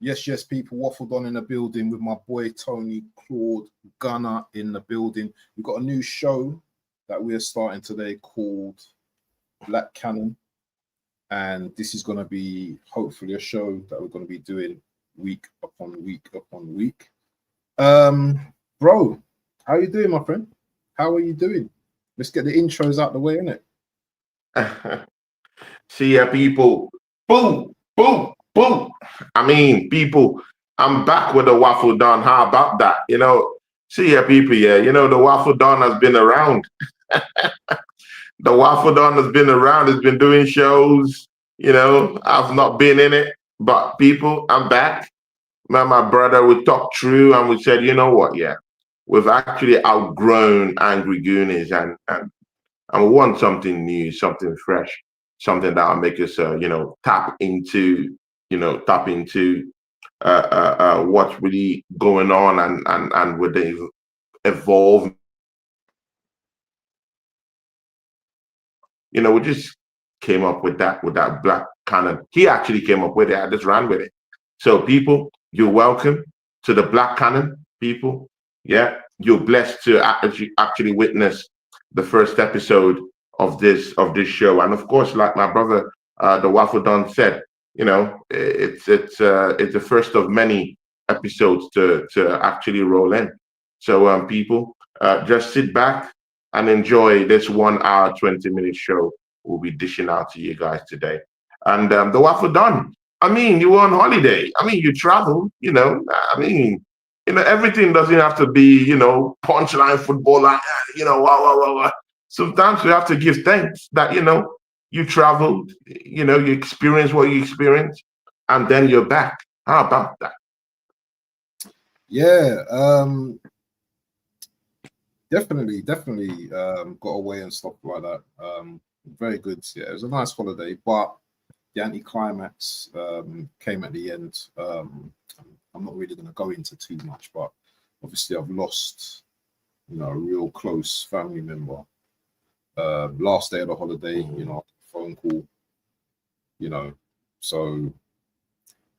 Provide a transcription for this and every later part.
Yes, people. Waffled on in the building with my boy Tony Claude Gunner in the building. We've got a new show that we're starting today called Black Canon. And this is going to be hopefully a show that we're going to be doing week upon week upon week. Bro, how you doing, my friend? How are you doing? Let's get the intros out the way, innit? See ya, people. Boom, boom, boom. I mean, people, I'm back with the Waffle Don. How about that? See ya, people. Yeah, the Waffle Don has been around. The Waffle Don has been around. It's been doing shows. I've not been in it, but people, I'm back. My brother, we talked through and we said, you know what? Yeah, we've actually outgrown Angry Goonies and we want something new, something fresh, something that will make us, tap into what's really going on and with the evolve. We just came up with that Black Canon. He actually came up with it. I just ran with it. So people, you're welcome to the Black Canon, people. Yeah, you're blessed to actually witness the first episode of this show. And of course, like my brother, the Waffle Don said, it's the first of many episodes to actually roll in. So people, just sit back and enjoy this 1 hour, 20-minute show we'll be dishing out to you guys today. And the Waffle Don, I mean, you were on holiday. I mean, you traveled, everything doesn't have to be, punchline football, wow. Sometimes we have to give thanks that, you traveled, you experienced what you experienced, and then you're back. How about that? Yeah, definitely got away and stuff like that. Very good. Yeah, it was a nice holiday, but the anticlimax came at the end. I'm not really going to go into too much, but obviously I've lost, a real close family member. Last day of the holiday, phone call, so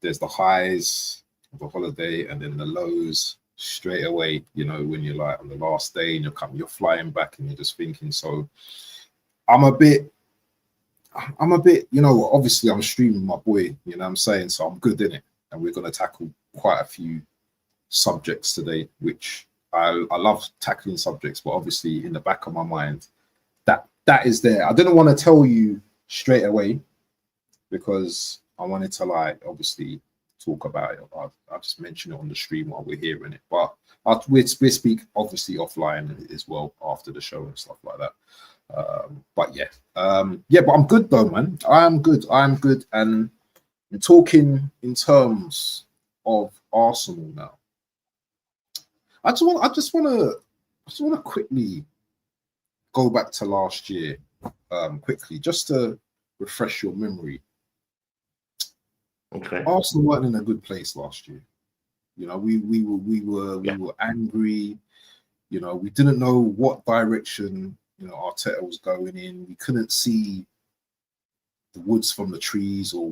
there's the highs of the holiday and then the lows straight away, when you're like on the last day and you're flying back and you're just thinking. So I'm a bit, obviously I'm streaming my boy, I'm saying, so I'm good in it. And we're going to tackle quite a few subjects today, which I love tackling subjects, but obviously in the back of my mind, that is there. I didn't want to tell you straight away because I wanted to obviously talk about it. I'll just mention it on the stream while we're hearing it, but we'll speak obviously offline as well after the show and stuff like that. But I'm good though, man. I'm good. And talking in terms of Arsenal now, I just want to quickly go back to last year, quickly, just to refresh your memory. Okay. Arsenal weren't in a good place last year. We were angry. We didn't know what direction Arteta was going in. We couldn't see the woods from the trees, or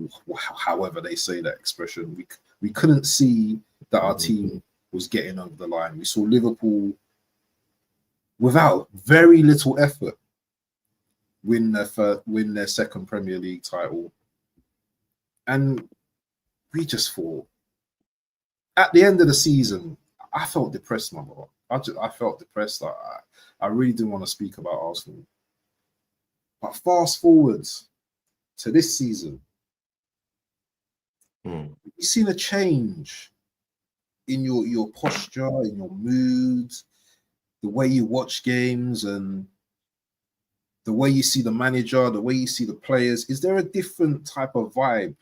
however they say that expression. We couldn't see that our team was getting over the line. We saw Liverpool, without very little effort, win their second Premier League title, and we just thought, at the end of the season, I felt depressed, my brother. I felt depressed. I really didn't want to speak about Arsenal. But fast forward to this season, you've seen a change in your posture, in your mood, the way you watch games, and the way you see the manager, the way you see the players. Is there a different type of vibe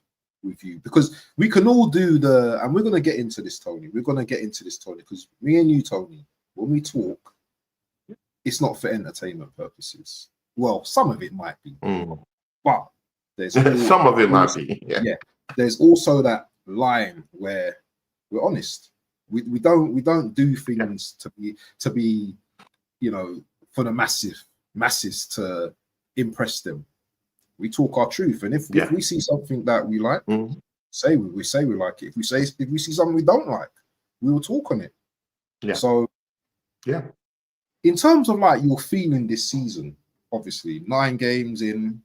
with you? Because we can all do and we're going to get into this, Tony. Because me and you, Tony, when we talk, it's not for entertainment purposes. Well, some of it might be, but there's some of it might be. Yeah. There's also that line where we're honest. We don't do things to be for the masses to impress them. We talk our truth, and if we see something that we like, we say we like it. If we see something we don't like, we will talk on it. Yeah. So yeah. In terms of like your feeling this season, obviously 9 games in,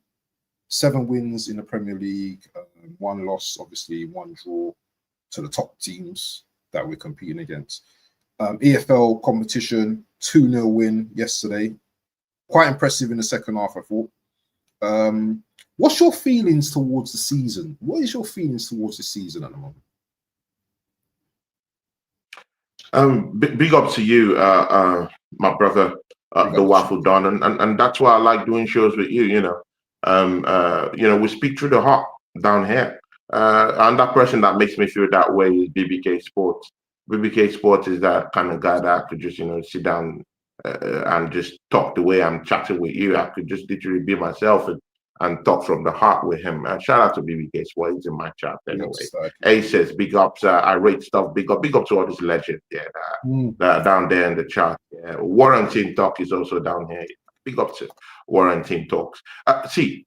7 wins in the Premier League, 1 loss, obviously 1 draw to the top teams that we're competing against. EFL competition, 2-0 win yesterday. Quite impressive in the second half, I thought. What's your feelings towards the season? What is your feelings towards the season at the moment? Big up to you, my brother, the Waffle Don, and that's why I like doing shows with you. You know, we speak through the heart down here. And that person that makes me feel that way is BBK Sports. BBK Sports is that kind of guy that I could just, sit down and just talk the way I'm chatting with you. I could just literally be myself and talk from the heart with him. Shout out to BBK Sports. He's in my chat anyway. He says, big ups, I rate stuff, big up to all this legend that down there in the chat. Yeah. Warren Team Talk is also down here. Big up to Warren Team Talks. See,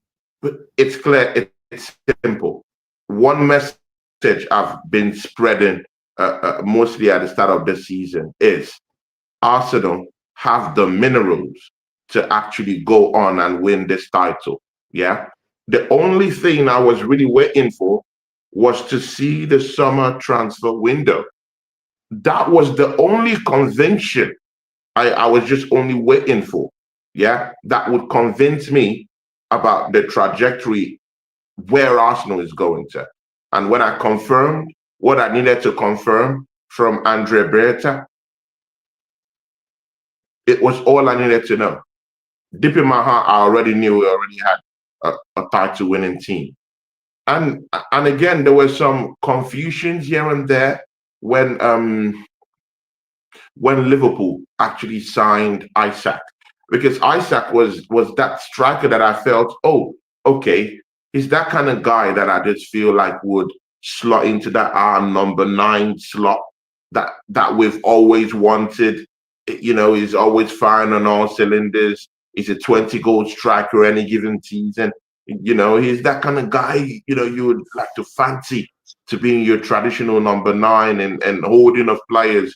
it's clear, it's simple. One message I've been spreading mostly at the start of the season is Arsenal have the minerals to actually go on and win this title. Yeah. The only thing I was really waiting for was to see the summer transfer window. That was the only conviction I was just only waiting for. Yeah. That would convince me about the trajectory where Arsenal is going to. And when I confirmed what I needed to confirm from Andre Berta, it was all I needed to know. Deep in my heart, I already knew we already had a title winning team. And again, there were some confusions here and there when Liverpool actually signed Isaac, because Isaac was that striker that I felt, oh, okay, he's that kind of guy that I just feel like would slot into that number 9 slot that we've always wanted. He's always firing on all cylinders. He's a 20-goal striker any given season. He's that kind of guy, you would like to fancy to being your traditional number 9 and holding of players.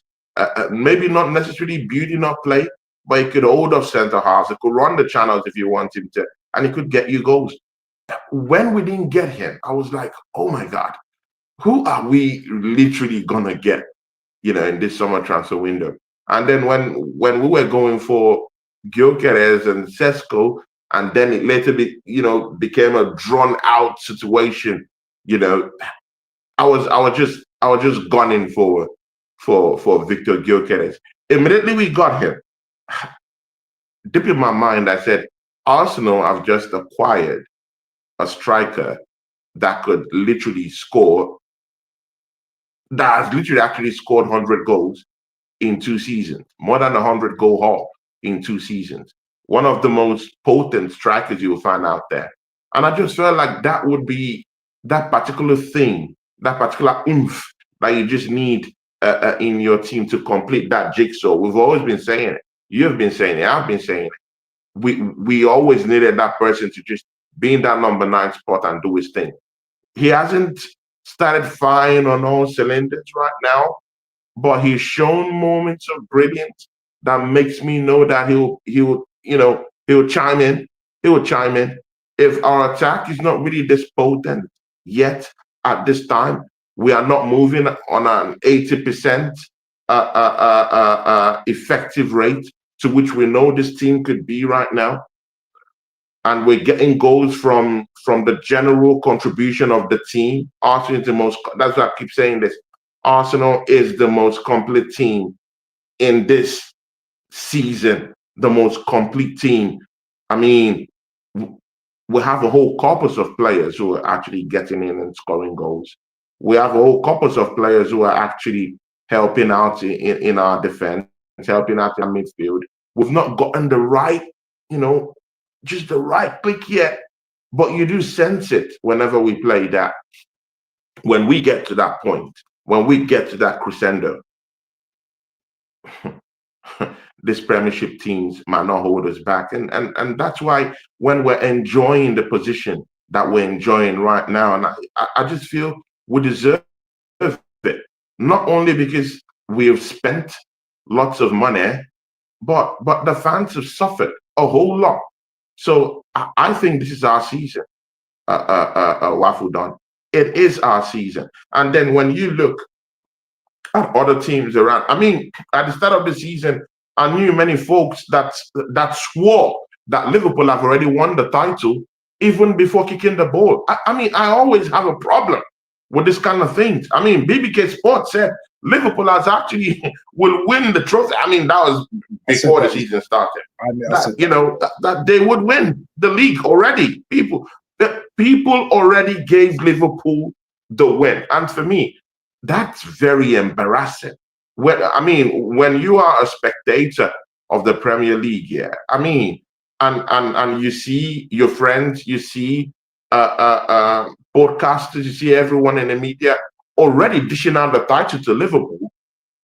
Maybe not necessarily building up play, but he could hold up centre halves. He could run the channels if you want him to, and he could get you goals. When we didn't get him, I was like, oh my God, who are we literally gonna get, in this summer transfer window? And then when we were going for Gyökeres and Sesko, and then it later became a drawn out situation, I was just gunning for Victor Gyökeres. Immediately we got him. Deep in my mind, I said, Arsenal have just acquired a striker that could literally score, that has literally actually scored 100 goals in 2 seasons, more than 100 goal haul in 2 seasons. One of the most potent strikers you will find out there. And I just felt like that would be that particular thing, that particular oomph that you just need in your team to complete that jigsaw. We've always been saying it. You've been saying it. I've been saying it. We always needed that person to just be in that number 9 spot and do his thing. He hasn't started firing on all cylinders right now, but he's shown moments of brilliance that makes me know that he'll chime in. He will chime in. If our attack is not really this potent yet at this time, we are not moving on an 80% effective rate to which we know this team could be right now. And we're getting goals from the general contribution of the team. Arsenal is the most, that's why I keep saying this, Arsenal is the most complete team in this season, the most complete team. I mean, we have a whole corpus of players who are actually getting in and scoring goals. We have a whole corpus of players who are actually helping out in our defense, helping out in our midfield. We've not gotten the right, just the right click yet, but you do sense it whenever we play that. When we get to that point, when we get to that crescendo, this Premiership teams might not hold us back. And that's why when we're enjoying the position that we're enjoying right now, and I just feel we deserve it. Not only because we have spent lots of money, but the fans have suffered a whole lot. So I think this is our season, Waffle Don. It is our season. And then when you look at other teams around, I mean, at the start of the season, I knew many folks that swore that Liverpool have already won the title even before kicking the ball. I mean, I always have a problem with this kind of things. I mean, BBK Sports said Liverpool has actually will win the trophy. I mean, that was before the season started. That they would win the league already. People already gave Liverpool the win, and for me, that's very embarrassing. When you are a spectator of the Premier League, yeah, I mean, and you see your friends, you see podcasters, you see everyone in the media already dishing out the title to Liverpool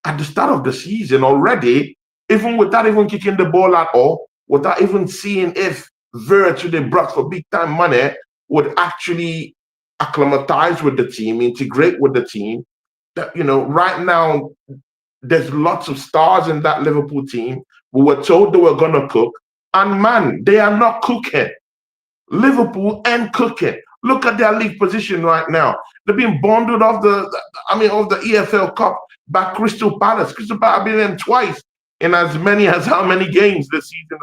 at the start of the season already, even without even kicking the ball at all, without even seeing if Vert, who they brought for big time money, would actually acclimatize with the team, integrate with the team. That, right now, there's lots of stars in that Liverpool team. We were told they were going to cook, and man, they are not cooking. Liverpool ain't cooking. Look at their league position right now. They've been bundled off the EFL Cup by Crystal Palace. Crystal Palace have been them twice in as many as how many games this season.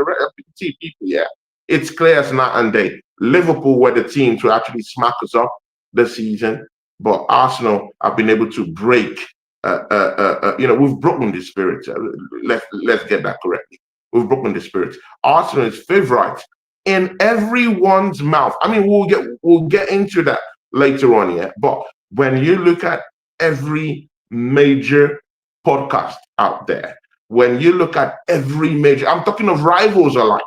People, yeah, it's clear as night and day. Liverpool were the team to actually smack us up this season, but Arsenal have been able to break. We've broken the spirit. Let's get that correctly. We've broken the spirit. Arsenal is favourites in everyone's mouth. I mean, we'll get into that later on, yeah. But when you look at every major podcast out there, when you look at every major, I'm talking of rivals alike,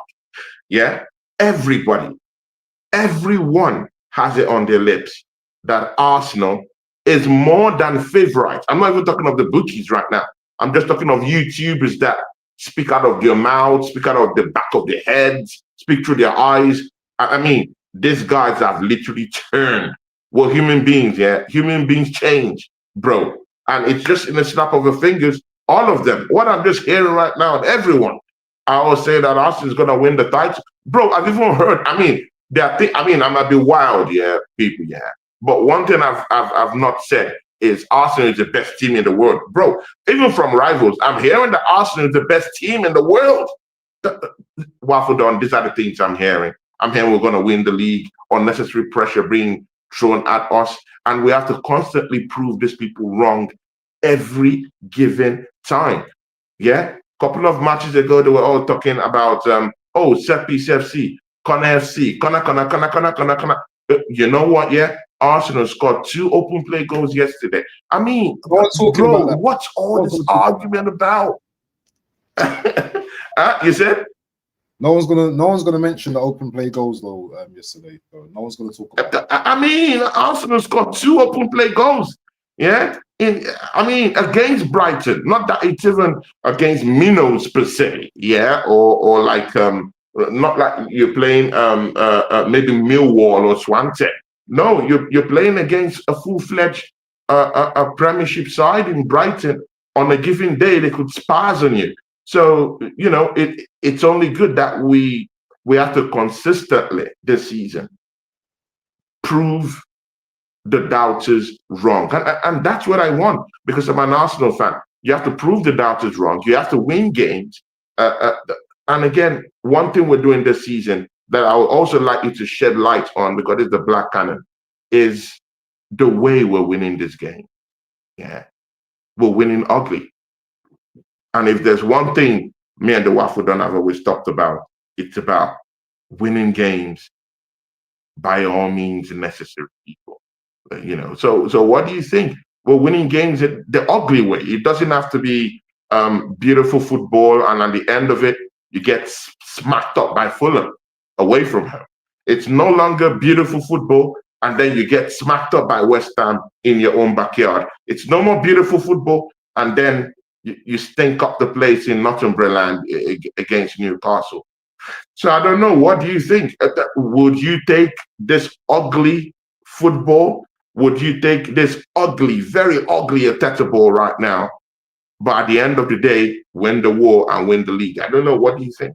yeah. Everyone has it on their lips that Arsenal is more than favourites. I'm not even talking of the bookies right now. I'm just talking of YouTubers that speak out of their mouths, speak out of the back of their heads, speak through their eyes. I mean, these guys have literally turned. Well, human beings, yeah. Human beings change, bro. And it's just in a snap of the fingers, all of them. What I'm just hearing right now, and everyone, I always say that Arsenal is going to win the title. Bro, I've even heard, I mean, I might be wild, yeah, people, yeah. But one thing I've not said is Arsenal is the best team in the world. Bro, even from rivals, I'm hearing that Arsenal is the best team in the world. Waffle Don, these are the things I'm hearing. I'm hearing we're going to win the league, unnecessary pressure being thrown at us, and we have to constantly prove these people wrong every given time. Yeah? Couple of matches ago, they were all talking about, set piece FC, Connor FC, Connor. You know what, yeah? Arsenal scored 2 open play goals yesterday. I mean, bro, what's all this argument about? You said? No one's gonna mention the open play goals though yesterday. So no one's gonna talk about that. I mean, Arsenal scored 2 open play goals. Yeah, against Brighton, not that it's even against Minos per se. Yeah, or like not like you're playing maybe Millwall or Swansea. No, you're playing against a full-fledged a Premiership side in Brighton. On a given day, they could spaz on you. So it's only good that we have to consistently this season prove the doubters wrong, and that's what I want because I'm an Arsenal fan. You have to prove the doubters wrong. You have to win games. And again, one thing we're doing this season that I would also like you to shed light on, because it's the Black Cannon, is the way we're winning this game. Yeah, we're winning ugly. And if there's one thing me and the Waffle Don have always talked about, it's about winning games by all means necessary, people. So what do you think? We're winning games the ugly way. It doesn't have to be beautiful football, and at the end of it, you get smacked up by Fulham away from home. It's no longer beautiful football, and then you get smacked up by West Ham in your own backyard. It's no more beautiful football, and then you stink up the place in Northumberland against Newcastle. So I don't know. What do you think? Would you take this ugly football would you take this ugly, very ugly Ateta ball right now, but at the end of the day, win the war and win the league? I don't know. What do you think?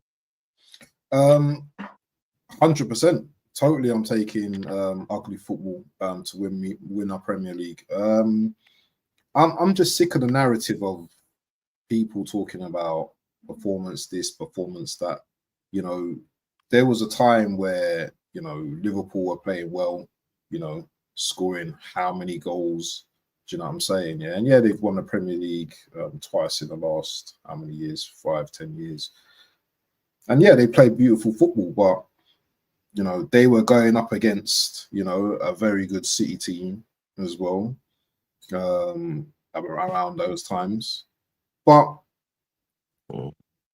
100%. Totally, I'm taking ugly football to win our Premier League. I'm just sick of the narrative of people talking about performance this, performance that. You know, there was a time where, you know, Liverpool were playing well, you know, scoring how many goals? Do you know what I'm saying? Yeah, and yeah, they've won the Premier League twice in the last how many years? 5, 10 years. And yeah, they played beautiful football, but you know, they were going up against, you know, a very good City team as well, around those times. But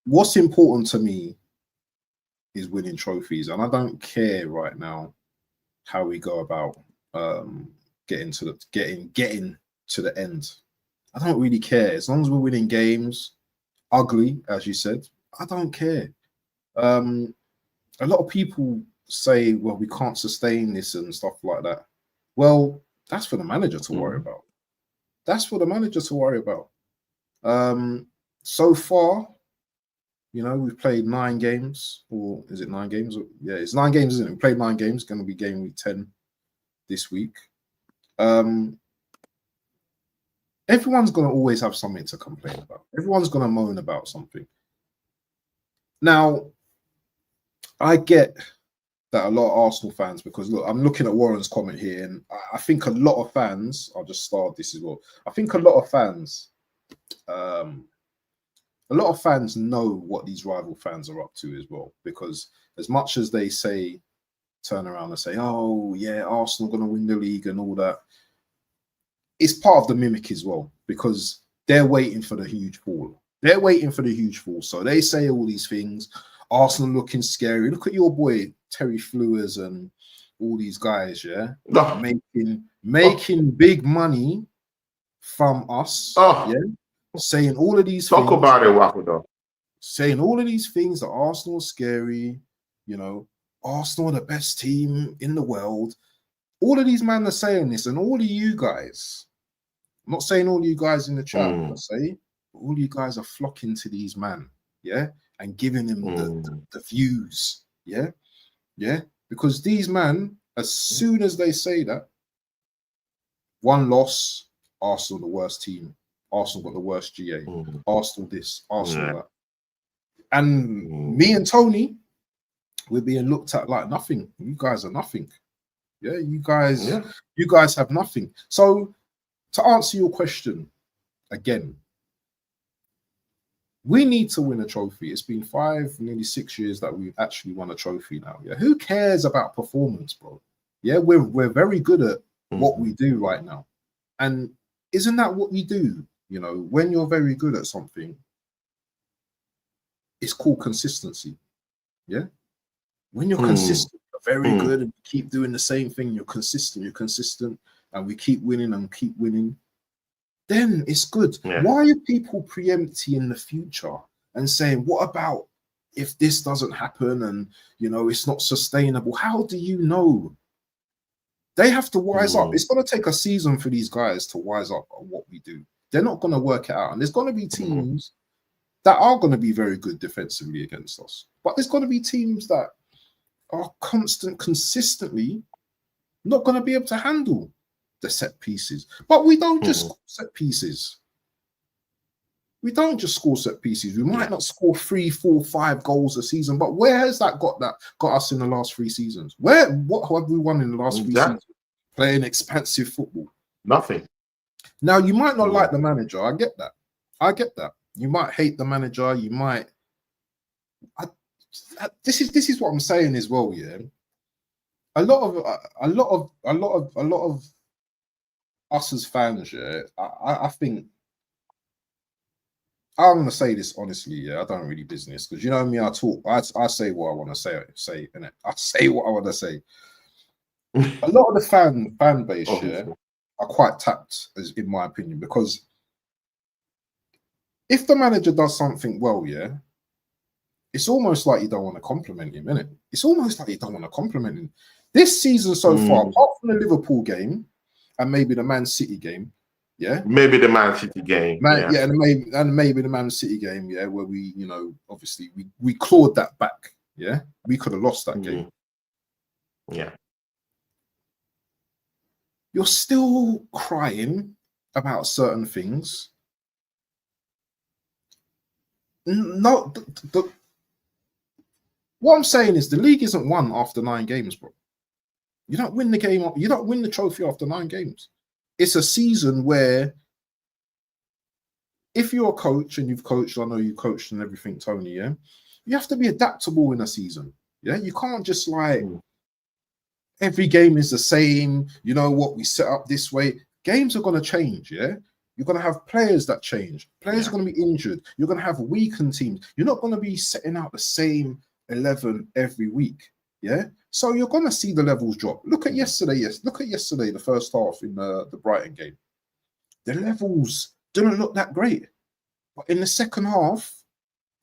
what's important to me is winning trophies, and I don't care right now how we go about getting to the end. I don't really care as long as we're winning games. Ugly, as you said, I don't care. A lot of people say, well, we can't sustain this and stuff like that. Well, that's for the manager to worry about. That's for the manager to worry about. So far, you know, we've played 9 games, or is it 9 games? Yeah, it's 9 games, isn't it? We played 9 games. It's going to be game week 10 this week. Everyone's going to always have something to complain about. Everyone's going to moan about something. Now, I get that a lot of Arsenal fans, because look, I'm looking at Warren's comment here, and I think a lot of fans, I'll just start this as well. I think a lot of fans know what these rival fans are up to as well, because as much as they say, turn around and say, oh yeah, Arsenal going to win the league and all that, it's part of the mimic as well, because they're waiting for the huge fall. They're waiting for the huge fall. So they say all these things. Arsenal looking scary. Look at your boy Terry Flewers and all these guys, yeah, making big money from us, yeah, saying all of these things. Talk about it, Wakudo. Saying all of these things that Arsenal are scary, you know, Arsenal are the best team in the world. All of these men are saying this, and all of you guys, I'm not saying all of you guys in the chat, I say all you guys are flocking to these men, yeah, and giving them the views, yeah, because these men, as soon as they say that, one loss, Arsenal the worst team, Arsenal got the worst GA, Arsenal this, Arsenal that, and me and Tony, we're being looked at like nothing. You guys are nothing, yeah. You guys have nothing. So to answer your question again, we need to win a trophy. It's been 5, nearly 6 years that we've actually won a trophy now. Yeah, who cares about performance, bro? Yeah, we're very good at what we do right now, and isn't that what you do? You know, when you're very good at something, it's called consistency. Yeah, when you're consistent, you're very good, and you keep doing the same thing. You're consistent, and we keep winning and keep winning. Then it's good. Yeah. Why are people preempting the future and saying, what about if this doesn't happen and, you know, it's not sustainable? How do you know? They have to wise up. It's going to take a season for these guys to wise up on what we do. They're not going to work it out. And there's going to be teams that are going to be very good defensively against us. But there's going to be teams that are consistently not going to be able to handle the set pieces. But we don't just score set pieces. We don't just score set pieces. We might not score 3, 4, 5 goals a season, but where has that got us in the last 3 seasons? What have we won in the last 3 seasons? Playing expansive football. Nothing. Now, you might not like the manager. I get that. You might hate the manager. You might. This is what I'm saying as well. Yeah. A lot of us as fans, yeah, I think I'm gonna say this honestly, yeah, I don't really business, because you know me, I say what I want to say, innit? I say what I want to say. A lot of the fan base, yeah, are quite tapped, as in my opinion, because if the manager does something well, yeah, it's almost like you don't want to compliment him, innit? It's almost like you don't want to compliment him. This season so far, apart from the Liverpool game and maybe the Man City game. Yeah, maybe the Man City game. yeah, and maybe the Man City game. Yeah, where we, obviously we clawed that back. Yeah, we could have lost that game. Yeah. You're still crying about certain things. No, what I'm saying is the league isn't won after 9 games, bro. You don't win the game. You don't win the trophy after 9 games. It's a season where, if you're a coach and you've coached, I know you coached and everything, Tony. Yeah, you have to be adaptable in a season. Yeah, you can't just like every game is the same. You know what, we set up this way. Games are going to change. Yeah, you're going to have players that change. Players are going to be injured. You're going to have weakened teams. You're not going to be setting out the same 11 every week. Yeah, so you're going to see the levels drop. Look at yesterday. Yes, look at yesterday, the first half in the Brighton game. The levels didn't look that great, but in the second half,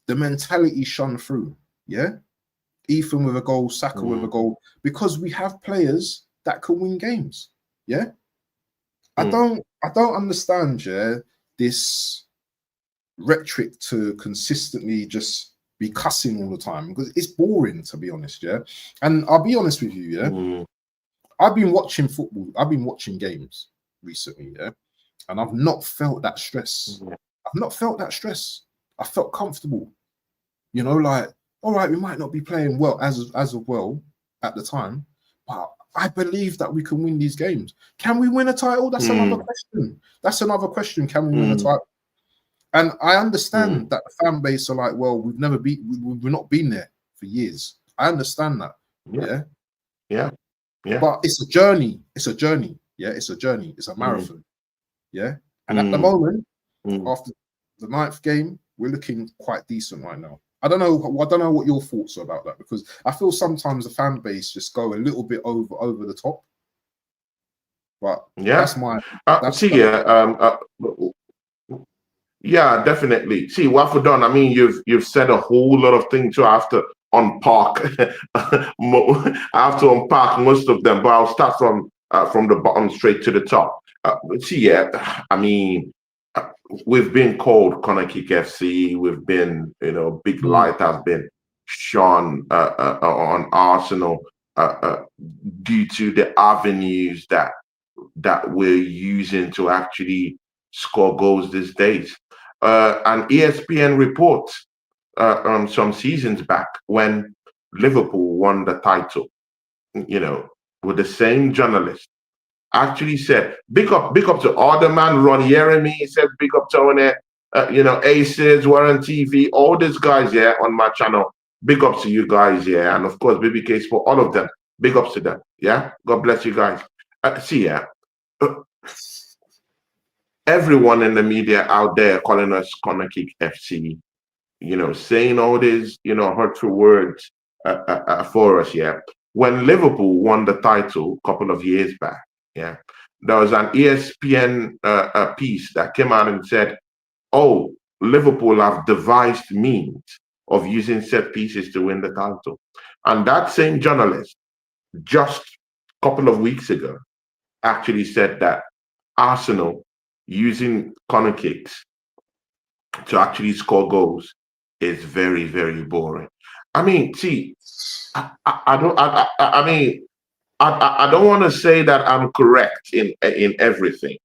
the mentality shone through. Yeah, Ethan with a goal, Saka with a goal, because we have players that can win games. Yeah, I don't understand. Yeah, this rhetoric to consistently just be cussing all the time, because it's boring, to be honest. Yeah, and I'll be honest with you. Yeah, I've been watching football. I've been watching games recently. Yeah, and I've not felt that stress. I've not felt that stress. I felt comfortable. You know, like, all right, we might not be playing well as well at the time, but I believe that we can win these games. Can we win a title? That's another question. That's another question. Can we win a title? And I understand that the fan base are like, well, we've not been there for years. I understand that. Yeah. But it's a journey. It's a journey. Yeah, it's a journey. It's a marathon. Yeah. And at the moment, after the 9th game, we're looking quite decent right now. I don't know what your thoughts are about that, because I feel sometimes the fan base just go a little bit over the top. But that's my yeah, definitely. See, what for done? I mean, you've said a whole lot of things, so I have to unpack. I have to unpack most of them, but I'll start from the bottom straight to the top. I mean, we've been called Corner Kick FC. We've been, big light has been shone on Arsenal due to the avenues that we're using to actually score goals these days. An ESPN report some seasons back, when Liverpool won the title, with the same journalist, actually said, big up to Alderman, Ron Jeremy. He said, big up to Aces, Warren TV, all these guys on my channel. Big up to you guys, and of course, BBK Sport, all of them. Big ups to them, God bless you guys. Everyone in the media out there calling us Corner Kick FC, saying all these, hurtful words for us, When Liverpool won the title a couple of years back, there was an ESPN piece that came out and said, oh, Liverpool have devised means of using set pieces to win the title. And that same journalist, just a couple of weeks ago, actually said that Arsenal using corner kicks to actually score goals is very, very boring. I mean, see, I don't want to say that I'm correct in everything,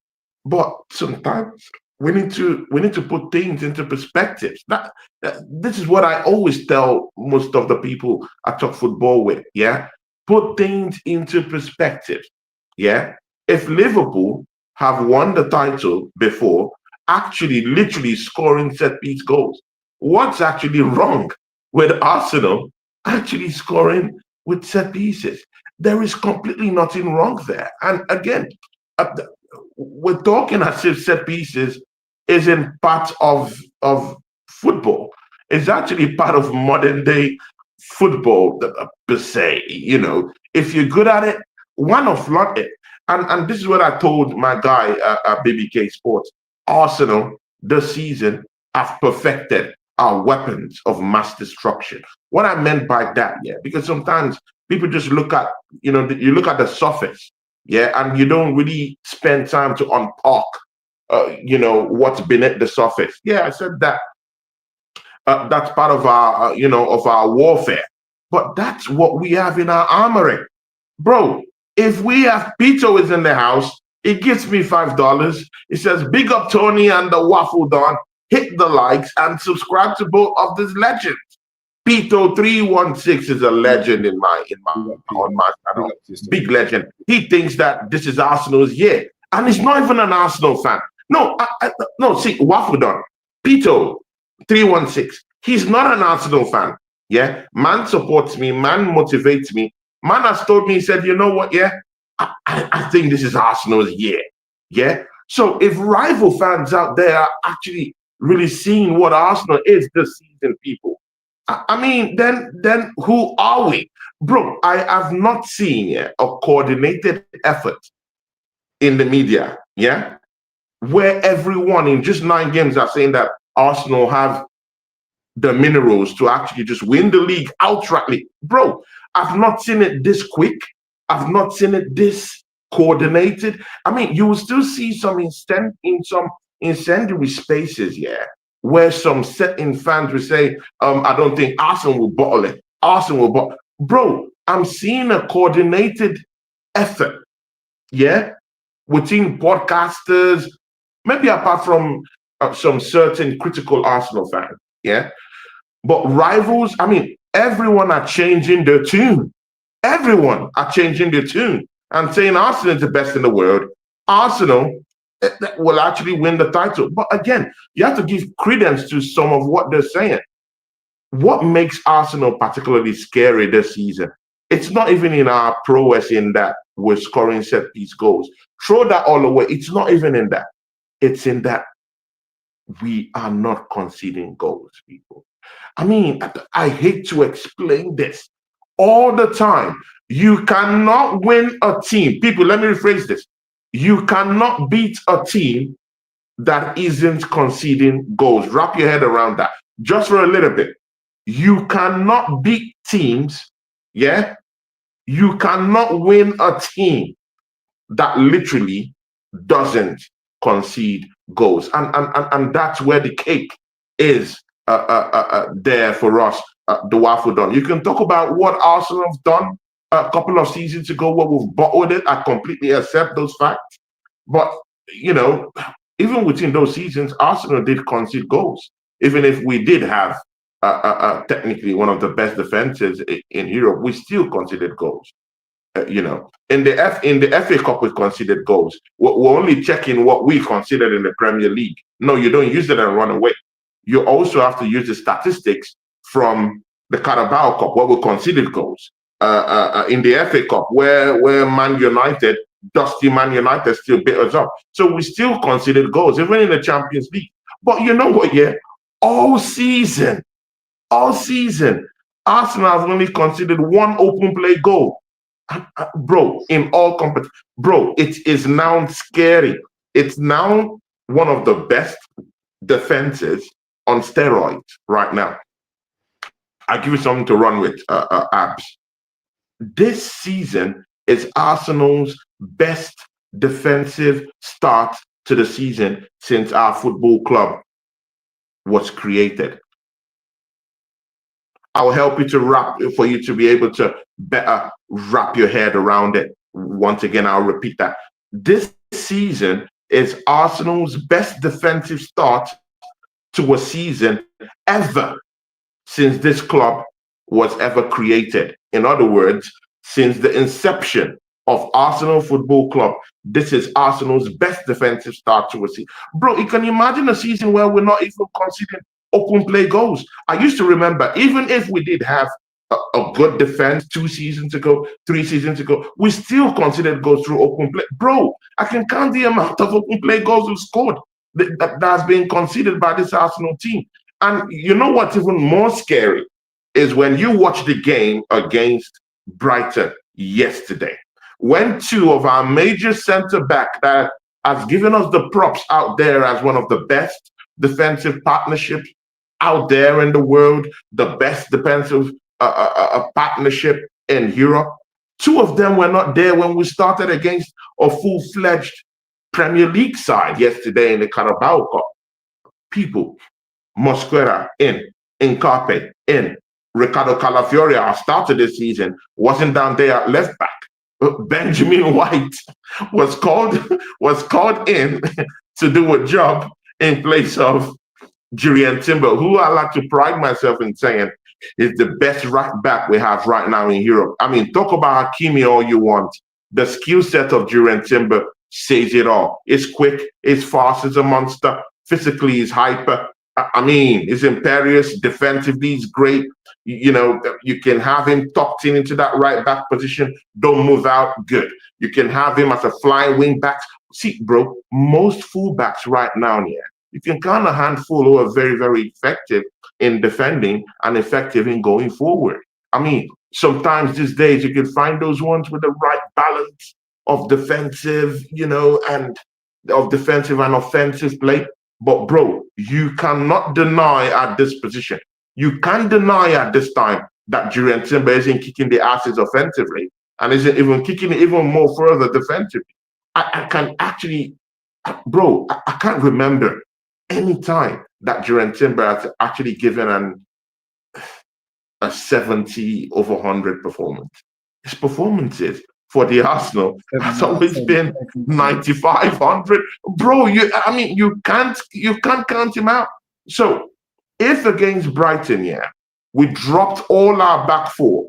but sometimes we need to put things into perspective. This is what I always tell most of the people I talk football with. Put things into perspective. If Liverpool have won the title before, actually literally scoring set piece goals, what's actually wrong with Arsenal actually scoring with set pieces? There is completely nothing wrong there. And again, we're talking as if set pieces isn't part of football. It's actually part of modern day football per se. If you're good at it, why not flaunt it? And this is what I told my guy at BBK Sports. Arsenal this season have perfected our weapons of mass destruction. What I meant by that, because sometimes people just look at, you look at the surface Yeah, and you don't really spend time to unpack, what's beneath the surface. Yeah, I said that. That's part of our, of our warfare. But that's what we have in our armory, bro. If we have Pito is in the house, it gives me $5. It says, "Big up Tony and the Waffle Don. Hit the likes and subscribe to both of these legends." Pito 316 is a legend on my channel. Big legend. He thinks that this is Arsenal's year, and he's not even an Arsenal fan. No, no. See, Waffle Don, Pito 316. He's not an Arsenal fan. Yeah, man supports me. Man motivates me. Man has told me. He said, "You know what? Yeah, I think this is Arsenal's year." Yeah. So if rival fans out there are actually really seeing what Arsenal is this season, people, I mean, then who are we, bro? I have not seen a coordinated effort in the media, yeah, where everyone in just 9 games are saying that Arsenal have the minerals to actually just win the league outrightly, bro. I've not seen it this quick. I've not seen it this coordinated. I mean, you will still see some incendiary spaces, yeah, where some set-in fans will say, "I don't think Arsenal will bottle it. Arsenal will bottle." Bro, I'm seeing a coordinated effort, yeah, within podcasters, maybe apart from some certain critical Arsenal fans, yeah. But rivals, I mean, everyone are changing their tune. Everyone are changing their tune and saying Arsenal is the best in the world. Arsenal will actually win the title. But again, you have to give credence to some of what they're saying. What makes Arsenal particularly scary this season? It's not even in our prowess in that we're scoring set piece goals. Throw that all away. It's not even in that. It's in that we are not conceding goals, people. I mean, I hate to explain this all the time. You cannot win a team. People, let me rephrase this. You cannot beat a team that isn't conceding goals. Wrap your head around that just for a little bit. You cannot beat teams, yeah? You cannot win a team that literally doesn't concede goals. And that's where the cake is there for us, the Waffle Done. You can talk about what Arsenal have done a couple of seasons ago, where we've bottled it. I completely accept those facts. But, even within those seasons, Arsenal did concede goals. Even if we did have technically one of the best defenses in Europe, we still conceded goals. In the FA Cup, we conceded goals. We're only checking what we considered in the Premier League. No, you don't use it and run away. You also have to use the statistics from the Carabao Cup, where we conceded goals. In the FA Cup, where Man United, dusty Man United, still beat us up. So we still conceded goals, even in the Champions League. But you know what? Yeah, all season, Arsenal have only conceded 1 open play goal. Bro, in all competition, bro, it is now scary. It's now one of the best defenses on steroids right now. I'll give you something to run with, Abs. This season is Arsenal's best defensive start to the season since our football club was created. I'll help you for you to be able to better wrap your head around it. Once again, I'll repeat that. This season is Arsenal's best defensive start to a season ever since this club was ever created. In other words, since the inception of Arsenal Football Club, this is Arsenal's best defensive start to a season. Bro, you can imagine a season where we're not even considering open play goals. I used to remember, even if we did have a good defense 2 seasons ago, 3 seasons ago, we still considered goals through open play. Bro, I can count the amount of open play goals we've scored that's been conceded by this Arsenal team. And you know what's even more scary is when you watch the game against Brighton yesterday, when 2 of our major centre-back that has given us the props out there as one of the best defensive partnerships out there in the world, the best defensive partnership in Europe, Two of them were not there when we started against a full-fledged Premier League side yesterday in the Carabao Cup. People, Mosquera in, Nkape in, Ricardo Calafiori, our starter this season, wasn't down there at left back. Benjamin White was called in to do a job in place of Jurrien Timber, who I like to pride myself in saying is the best right back we have right now in Europe. I mean, talk about Hakimi all you want. The skill set of Jurrien Timber says it all. It's quick, it's fast, it's a monster. Physically, he's hyper. I mean, he's imperious. Defensively, he's great. You know, you can have him tucked into that right back position. Don't move out. Good. You can have him as a flying wing back. See, bro, most fullbacks right now, yeah, you can count a handful who are very, very effective in defending and effective in going forward. I mean, sometimes these days you can find those ones with the right balance of defensive, you know, and of defensive and offensive play. But bro, you cannot deny at this position, you can't deny at this time that Jurrien Timber isn't kicking the asses offensively and isn't even kicking it even more further defensively. I can actually, bro, I can't remember any time that Jurrien Timber has actually given a 70 over 100 performance. His performances for the Arsenal has always been 95, 100. Bro, you can't count him out. So if against Brighton, yeah, we dropped all our back four,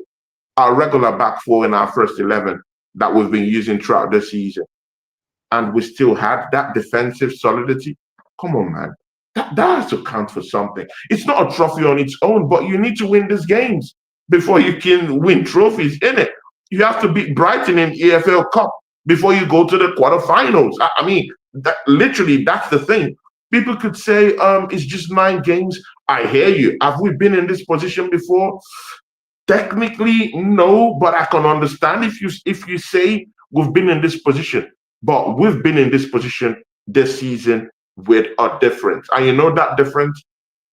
our regular back four in our first 11 that we've been using throughout the season, and we still had that defensive solidity, come on, man. That has to count for something. It's not a trophy on its own, but you need to win these games before you can win trophies in it. You have to beat Brighton in EFL Cup before you go to the quarterfinals. I mean, that's the thing. People could say it's just 9 games. I hear you. Have we been in this position before? Technically, no, but I can understand if you say we've been in this position. But we've been in this position this season with a difference. And you know that difference?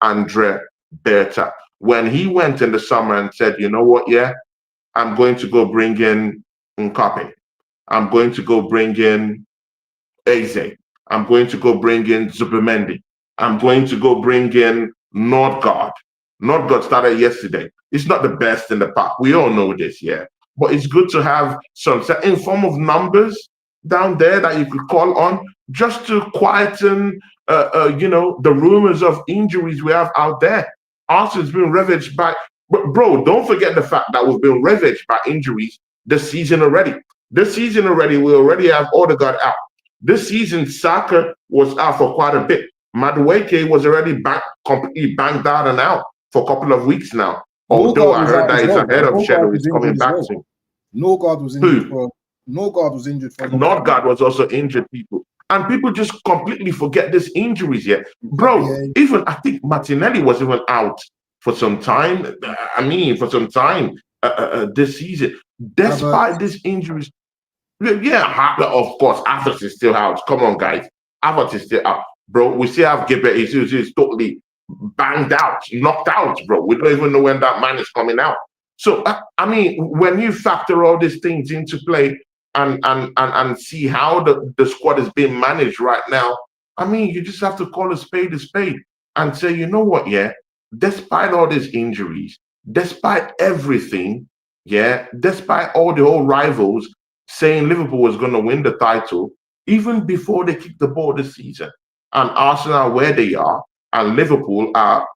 Andre Berta. When he went in the summer and said, you know what, yeah, I'm going to go bring in Nkape. I'm going to go bring in Eze. I'm going to go bring in Zubimendi. I'm going to go bring in Nordgaard. Nordgaard started yesterday. It's not the best in the pack. We all know this, yeah. But it's good to have some in form of numbers down there that you could call on just to quieten, you know, the rumors of injuries we have out there. Arsenal's been ravaged by. But bro, don't forget the fact that we've been ravaged by injuries this season already. This season already, we already have Odegaard out. This season, Saka was out for quite a bit. Madueke was already completely banged out and out for a couple of weeks now. Although I heard that he's ahead of schedule, he's coming back soon. Nordgaard was injured. Nordgaard was injured. Nordgaard was also injured, people. And people just completely forget these injuries yet. Bro, even I think Martinelli was even out for some time. I mean, for some time this season, despite these injuries. Yeah, of course, Havertz is still out. Come on, guys. Havertz is still out. Bro, we still have Gabriel Jesus is totally banged out, knocked out, bro. We don't even know when that man is coming out. So, I mean, when you factor all these things into play and see how the squad is being managed right now, I mean, you just have to call a spade and say, you know what, yeah, despite all these injuries, despite everything, yeah, despite all the old rivals saying Liverpool was going to win the title, even before they kicked the ball this season, and Arsenal are where they are, and Liverpool are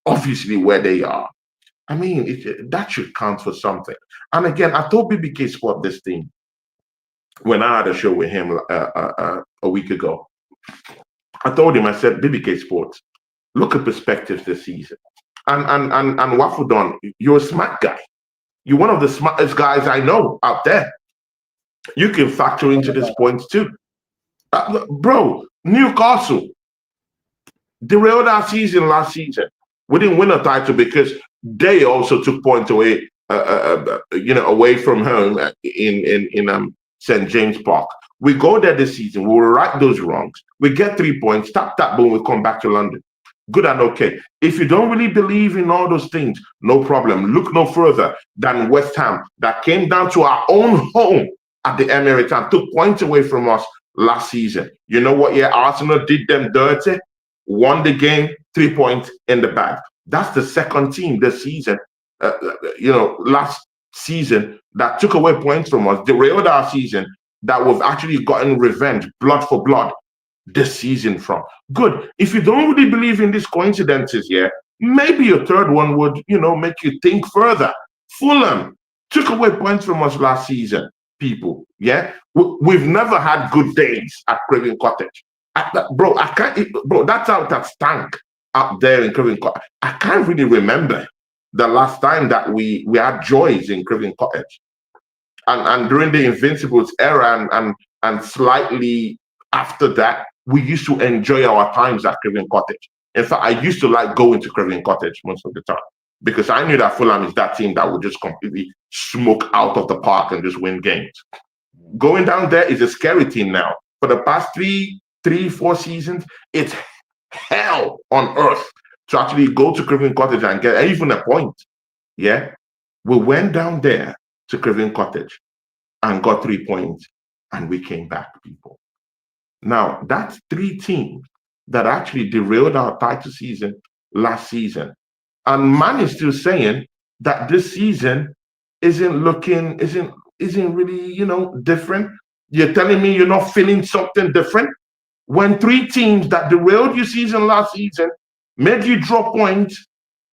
obviously where they are. I mean, that should count for something. And again, I told BBK Sport this thing when I had a show with him a week ago. I told him, I said, BBK Sports, look at perspectives this season. And Wafudon, you're a smart guy. You're one of the smartest guys I know out there. You can factor into this point too. Bro, Newcastle derailed our season last season. We didn't win a title because they also took points away, you know, away from home in St. James Park. We go there this season. We will right those wrongs. We get 3 points. Tap, boom. We come back to London. good and okay. If you don't really believe in all those things, no problem. Look no further than West Ham that came down to our own home at the Emirates and took points away from us last season. You know what? Yeah, Arsenal did them dirty, won the game, 3 points in the bag. That's the second team this season, last season that took away points from us, derailed our season, that we've actually gotten revenge, blood for blood, this season from. Good. If you don't really believe in these coincidences, yeah, maybe your third one would, make you think further. Fulham took away points from us last season, people. Yeah, we've never had good days at Craven Cottage. Bro, that's out that stank out there in Craven Cottage. I can't really remember the last time that we had joys in Craven Cottage. And during the Invincibles era and slightly after that, we used to enjoy our times at Craven Cottage. In fact, I used to like going to Craven Cottage most of the time because I knew that Fulham is that team that would just completely smoke out of the park and just win games. Going down there is a scary team now. For the past 4 seasons, it's hell on earth to actually go to Craven Cottage and get even a point. Yeah, we went down there to Craven Cottage and got 3 points, and we came back, people. Now, that's 3 teams that actually derailed our title season last season. And man is still saying that this season isn't really, different. You're telling me you're not feeling something different? When 3 teams that derailed your season last season made you drop points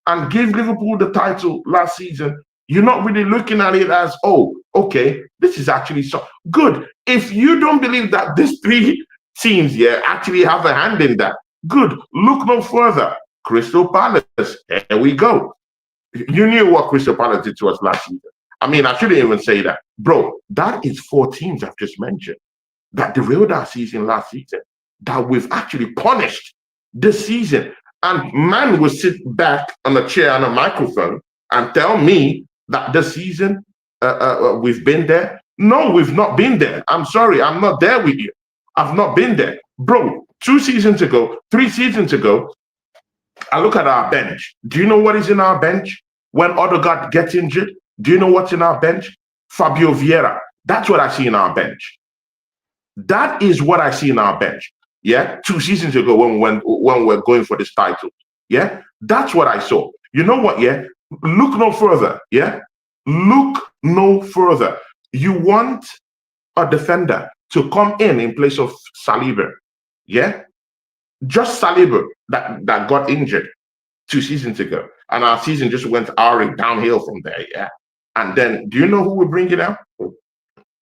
and gave Liverpool the title last season, you're not really looking at it as, oh, okay, this is actually so good. If you don't believe that these 3 teams here actually have a hand in that, good. Look no further. Crystal Palace, here we go. You knew what Crystal Palace did to us last season. I mean, I shouldn't even say that. Bro, that is 4 teams I've just mentioned that derailed our season last season, that we've actually punished this season. And man will sit back on a chair and a microphone and tell me that this season we've been there. No, we've not been there. I'm sorry, I'm not there with you. I've not been there. Bro, 2 seasons ago, 3 seasons ago, I look at our bench. Do you know what is in our bench? When Odegaard gets injured, do you know what's in our bench? Fabio Vieira. That's what I see in our bench. That is what I see in our bench. Yeah, 2 seasons ago when we're going for this title. Yeah, that's what I saw. You know what? Yeah, look no further. Yeah, look no further. You want a defender to come in place of Saliba. Yeah, just Saliba that got injured 2 seasons ago, and our season just went downhill from there. Yeah, and then do you know who we're bringing out?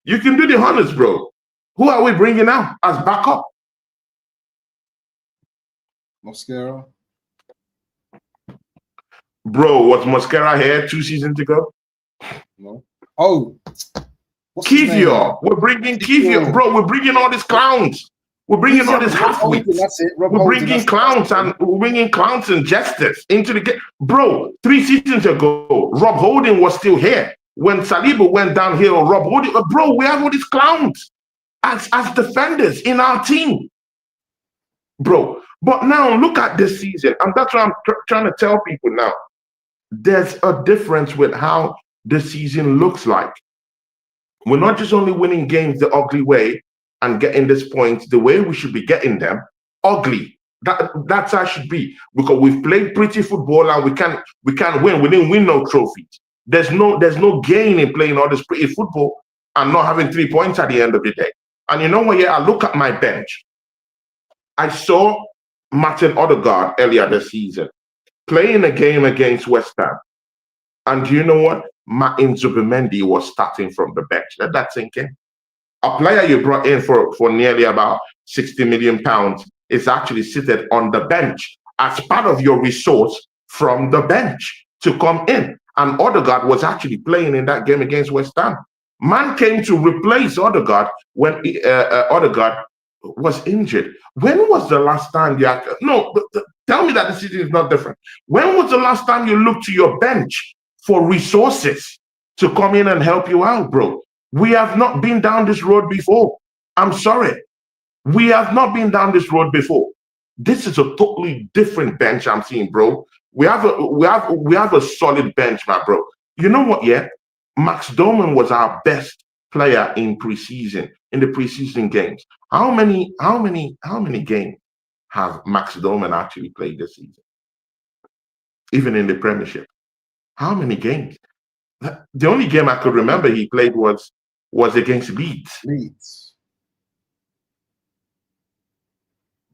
You can do the honors, bro. Who are we bringing out as backup? Mosquera. Bro, was Mosquera here 2 seasons ago? No. Oh, Kivio. We're bringing Kivio. Bro, we're bringing all these clowns. We're bringing all these half-wits. We're bringing clowns and jesters into the game. Bro, 3 seasons ago, Rob Holding was still here. When Saliba went downhill, Rob Holding, bro, we have all these clowns as defenders in our team. Bro, but now look at this season, and that's what I'm trying to tell people now. There's a difference with how the season looks like. We're not just only winning games the ugly way and getting this point the way we should be getting them, ugly. That's how it should be, because we've played pretty football and we can't win. We didn't win no trophies. There's no gain in playing all this pretty football and not having 3 points at the end of the day. And you know what? Yeah, I look at my bench. I saw Martin Odegaard earlier this season playing a game against West Ham. And do you know what? Martin Zubimendi was starting from the bench. Let that sink in. A player you brought in for nearly about £60 million is actually seated on the bench as part of your resource from the bench to come in. And Odegaard was actually playing in that game against West Ham. Man came to replace Odegaard when Odegaard was injured. When was the last time you had, tell me that the season is not different. When was the last time you looked to your bench for resources to come in and help you out, bro? We have not been down this road before. I'm sorry. We have not been down this road before. This is a totally different bench I'm seeing, bro. We have a solid bench, my bro. You know what? Yeah, Max Doman was our best player in the preseason games. How many games have Max Doman actually played this season? Even in the Premiership, how many games? The only game I could remember he played was against Leeds.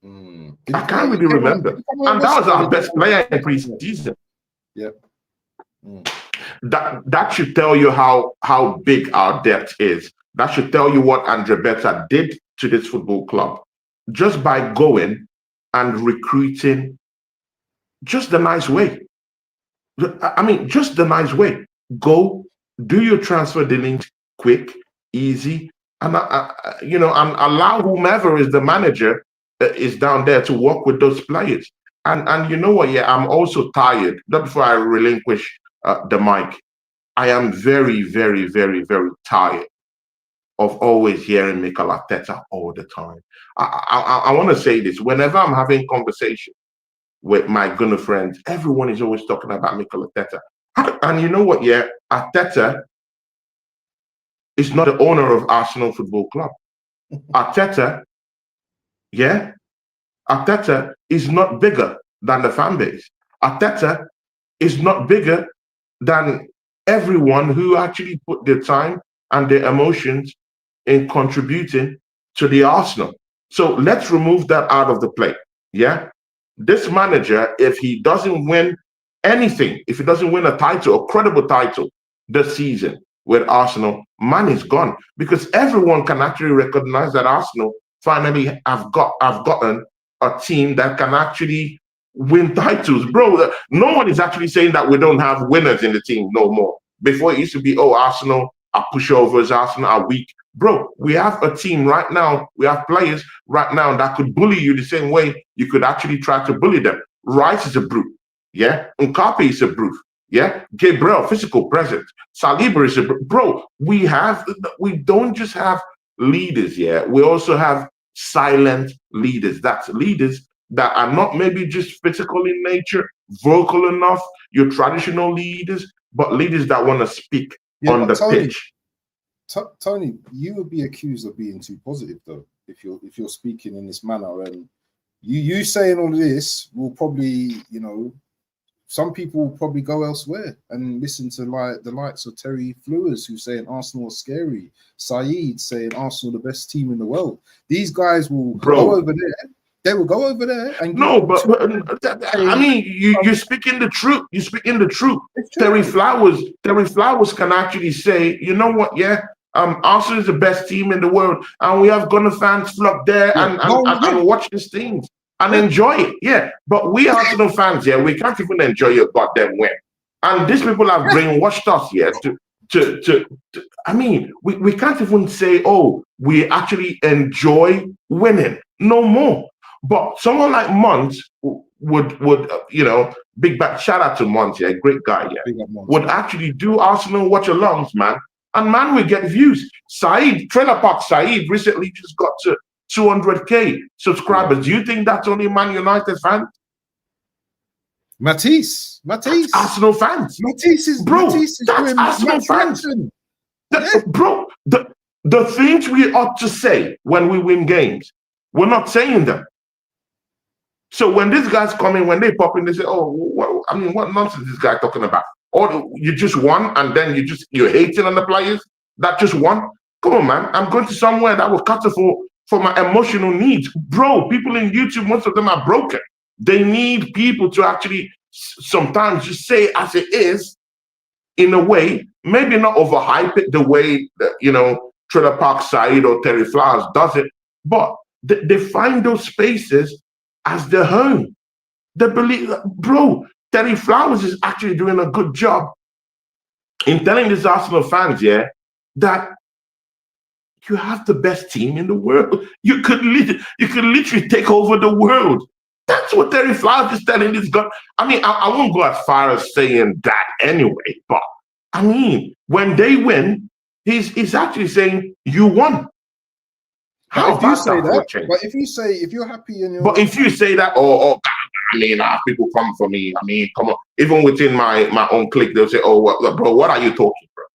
I can't really remember. And that was our best player in preseason. Yep. That should tell you how big our depth is. That should tell you what Andre Beta did to this football club just by going and recruiting just the nice way. I mean, just the nice way. Go, do your transfer dealings quick, easy, and and allow whomever is the manager is down there to work with those players. And you know what? Yeah, I'm also tired. Not before I relinquish the mic. I am very, very, very, very tired of always hearing Mikel Arteta all the time. I want to say this. Whenever I'm having conversation with my Gunner friends, everyone is always talking about Mikel Arteta. And you know what? Yeah, Arteta is not the owner of Arsenal Football Club. Arteta is not bigger than the fan base. Arteta is not bigger than everyone who actually put their time and their emotions in contributing to the Arsenal. So let's remove that out of the play. Yeah. This manager, if he doesn't win anything, if he doesn't win a title, a credible title this season with Arsenal, man is gone. Because everyone can actually recognize that Arsenal finally have gotten a team that can actually win titles. Bro, no one is actually saying that we don't have winners in the team no more. Before it used to be, oh, Arsenal are pushovers, Arsenal are weak. Bro, we have a team right now, we have players right now that could bully you the same way you could actually try to bully them. Rice is a brute, yeah? Nkapi is a brute, yeah? Gabriel, physical presence. Saliba is a brute. Bro, we don't just have leaders, yeah? We also have silent leaders. That's leaders that are not maybe just physical in nature, vocal enough, your traditional leaders, but leaders that want to speak on the pitch. Tony, you would be accused of being too positive though, if you're speaking in this manner, and you saying all of this will probably, some people will probably go elsewhere and listen to like the likes of Terry Flewers, who's saying Arsenal are scary, Saeed saying Arsenal the best team in the world. These guys will go over there. They will go over there and I mean, you're speaking the truth. You're speaking the truth. Terry Flowers can actually say, you know what? Yeah, Arsenal is the best team in the world, and we have Gunner fans flock there and watch these things and enjoy it. Yeah, but we Arsenal fans, yeah, we can't even enjoy your goddamn win. And these people have brainwashed us here I mean, we can't even say, oh, we actually enjoy winning. No more. But someone like Mont would big back, shout out to Mont, yeah, great guy, yeah, would actually do Arsenal watch alongs, man. And man, we get views. Trailer Park Saeed recently just got to 200k subscribers. Do you think that's only Man United fans? Matisse, Arsenal fans. Matisse is that's Arsenal fans. Bro, the things we ought to say when we win games, we're not saying them. So when these guys come in, when they pop in, they say, "Oh, what nonsense is this guy talking about?" Or you just won, and then you're hating on the players that just won. Come on, man! I'm going to somewhere that will cater for my emotional needs, bro. People in YouTube, most of them are broken. They need people to actually sometimes just say as it is, in a way, maybe not overhype it the way that Trailer Park Saeed or Terry Flowers does it, but they find those spaces as their home. They believe, bro, Terry Flowers is actually doing a good job in telling these Arsenal fans, yeah, that you have the best team in the world. You could literally take over the world. That's what Terry Flowers is telling this guy. I mean, I won't go as far as saying that anyway, but I mean, when they win, he's actually saying, you won. How if you about say that for a that, change? but if you're happy and you're, But if you say that, I mean, people come for me. I mean, come on. Even within my own clique, they'll say, "Oh, bro, what are you talking, bro?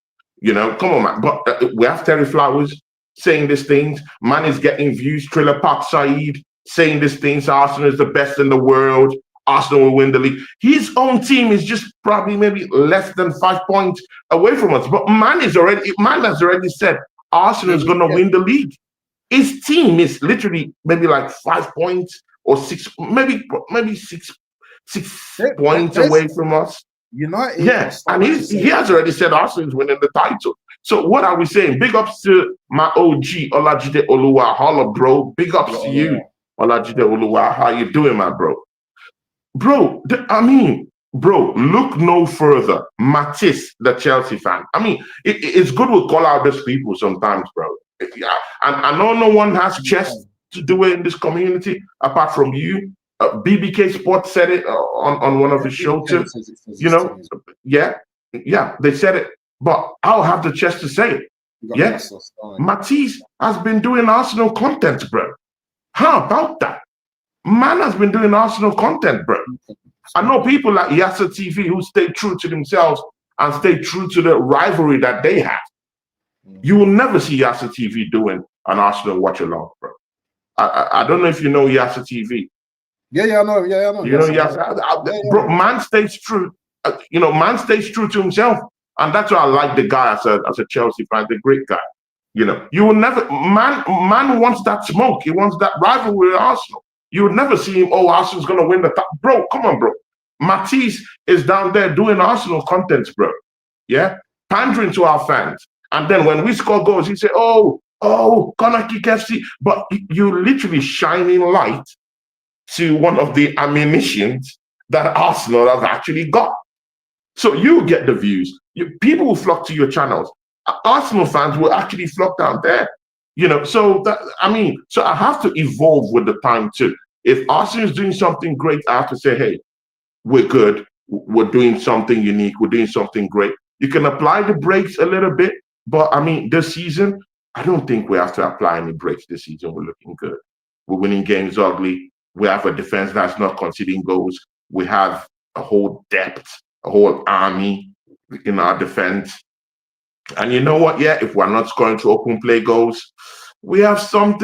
You know, come on, man." But we have Terry Flowers saying these things. Man is getting views. Trailer Park Saeed saying these things. Arsenal is the best in the world. Arsenal will win the league. His own team is just probably maybe less than 5 points away from us. But man has already said Arsenal is going to win the league. His team is literally maybe like 5 points or six, maybe six points away from us. United. Yeah, and he has already said Arsenal is winning the title. So what are we saying? Big ups to my OG Olajide Oluwa, holla, bro. Big ups to you, Olajide Oluwa. How you doing, my bro? Bro, bro, look no further. Matisse, the Chelsea fan. I mean, it's good we call out these people sometimes, bro. Yeah, and I know no one has chest to do it in this community apart from you. BBK Sports said it on one of the shows too. You know, yeah, they said it. But I'll have the chest to say it. Yeah, Matisse has been doing Arsenal content, bro. How about that? Man has been doing Arsenal content, bro. I know people like Yasser TV who stay true to themselves and stay true to the rivalry that they have. You will never see Yasser TV doing an Arsenal watch along, bro. I don't know if you know Yasser TV. Yeah, I know. Yeah, I know. You know Yasser, bro. Man stays true. Man stays true to himself, and that's why I like the guy as a Chelsea fan, the great guy. You know, you will never man wants that smoke. He wants that rivalry with Arsenal. You would never see him, oh, Arsenal's going to win the top. Bro, come on, bro. Matisse is down there doing Arsenal contents, bro. Yeah? Pandering to our fans. And then when we score goals, he say, oh, Canon PL. But you literally shining light to one of the ammunitions that Arsenal has actually got. So you get the views. People will flock to your channels. Arsenal fans will actually flock down there. You know, so I have to evolve with the time too. If Arsenal is doing something great, I have to say, hey, we're good. We're doing something unique. We're doing something great. You can apply the brakes a little bit, but this season, I don't think we have to apply any brakes this season. We're looking good. We're winning games ugly. We have a defense that's not conceding goals. We have a whole depth, a whole army in our defense. And you know what? Yeah, if we're not scoring to open play goals, we have some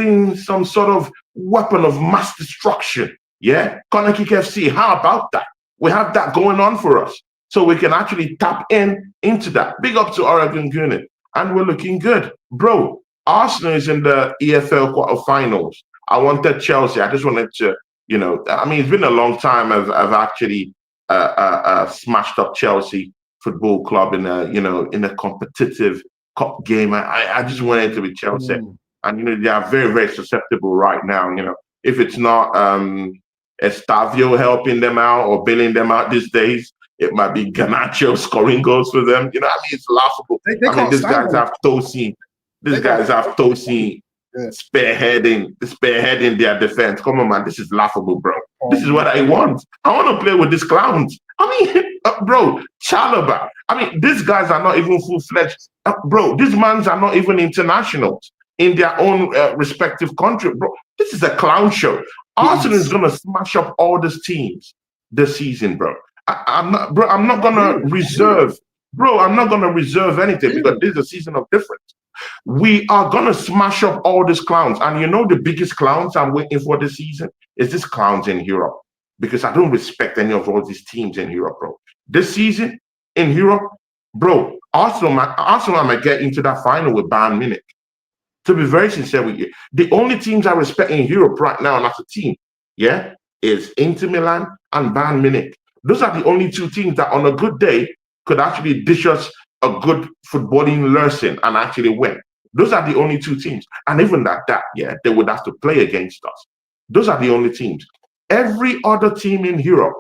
sort of weapon of mass destruction. Yeah, Canon PL. How about that? We have that going on for us, so we can actually tap into that. Big up to Oregon Gunning, and we're looking good, bro. Arsenal is in the EFL quarterfinals. I wanted Chelsea. I just wanted to, it's been a long time. I've actually smashed up Chelsea Football Club in a competitive cup game. I just wanted to be Chelsea. And they are very, very susceptible right now. If it's not Estavio helping them out or bailing them out these days, it might be Garnacho scoring goals for them. It's laughable. These guys have Tosin. These guys have Tosin spearheading their defense. Come on, man, this is laughable, bro. This is what I want. I want to play with these clowns. Bro, Chalobah. These guys are not even full-fledged. Bro, these mans are not even internationals in their own respective country. Bro, this is a clown show. Arsenal is going to smash up all these teams this season, bro. I'm not going to reserve. Bro, I'm not going to reserve anything because this is a season of difference. We are going to smash up all these clowns. And the biggest clowns I'm waiting for this season is these clowns in Europe. Because I don't respect any of all these teams in Europe, bro. This season in Europe, bro, Arsenal might get into that final with Bayern Munich. To be very sincere with you, the only teams I respect in Europe right now as a team, is Inter Milan and Bayern Munich. Those are the only two teams that on a good day could actually dish us a good footballing lesson and actually win. Those are the only two teams. And even at that, they would have to play against us. Those are the only teams. Every other team in Europe,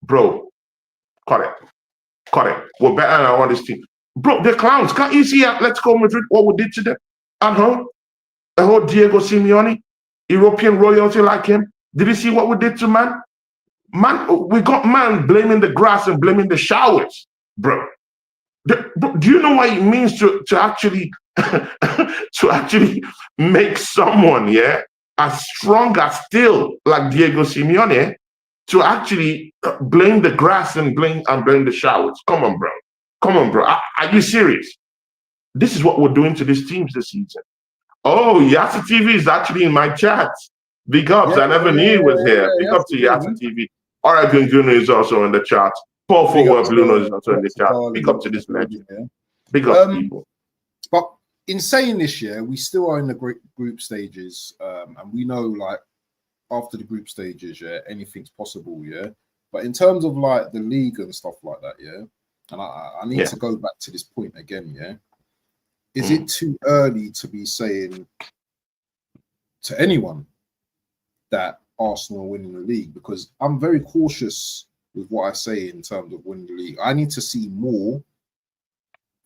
bro, correct. We're better than all these teams. Bro, they're clowns. Can't you see Atletico Madrid, what we did to them? And the whole Diego Simeone, European royalty like him. Did you see what we did to man? Man, we got man blaming the grass and blaming the showers, bro. Do you know what it means to actually to actually make someone, yeah, as strong as still like Diego Simeone, to actually blame the grass and blame the showers? Come on, bro. Come on, bro. Are you serious? This is what we're doing to these teams this season. Oh, Yasa TV is actually in my chat. Big ups. I never knew he was here. Big up to Yasa TV. Oregon Bruno is also in the chat. Paul Forward Bruno is also in the chat. Big up to this legend. Big up people. But in saying this, yeah, we still are in the group stages. And we know, like, after the group stages, yeah, anything's possible, yeah. But in terms of, like, the league and stuff like that, yeah, and I need to go back to this point again, yeah. Is it too early to be saying to anyone that Arsenal are winning the league? Because I'm very cautious with what I say in terms of winning the league. I need to see more,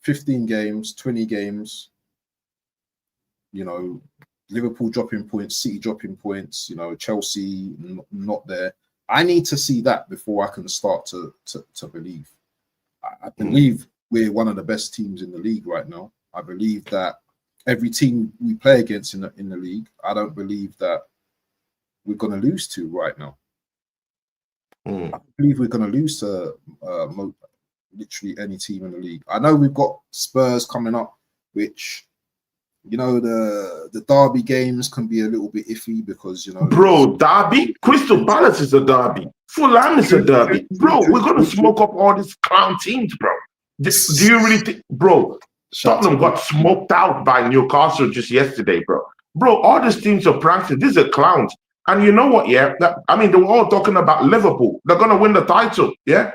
15 games, 20 games, you know, Liverpool dropping points, City dropping points, you know, Chelsea not there. I need to see that before I can start to believe. I believe we're one of the best teams in the league right now. I believe that every team we play against in the league, I don't believe that we're going to lose to right now. I believe we're going to lose to literally any team in the league. I know we've got Spurs coming up, which, you know, the derby games can be a little bit iffy because, you know... Bro, derby? Crystal Palace is a derby. Fulham is a derby. Bro, we're going to smoke up all these clown teams, bro. Do you really think... Bro... Tottenham got smoked out by Newcastle just yesterday, bro. Bro, all these teams are practicing. These are clowns. And you know what, yeah? I mean, they were all talking about Liverpool. They're going to win the title, yeah?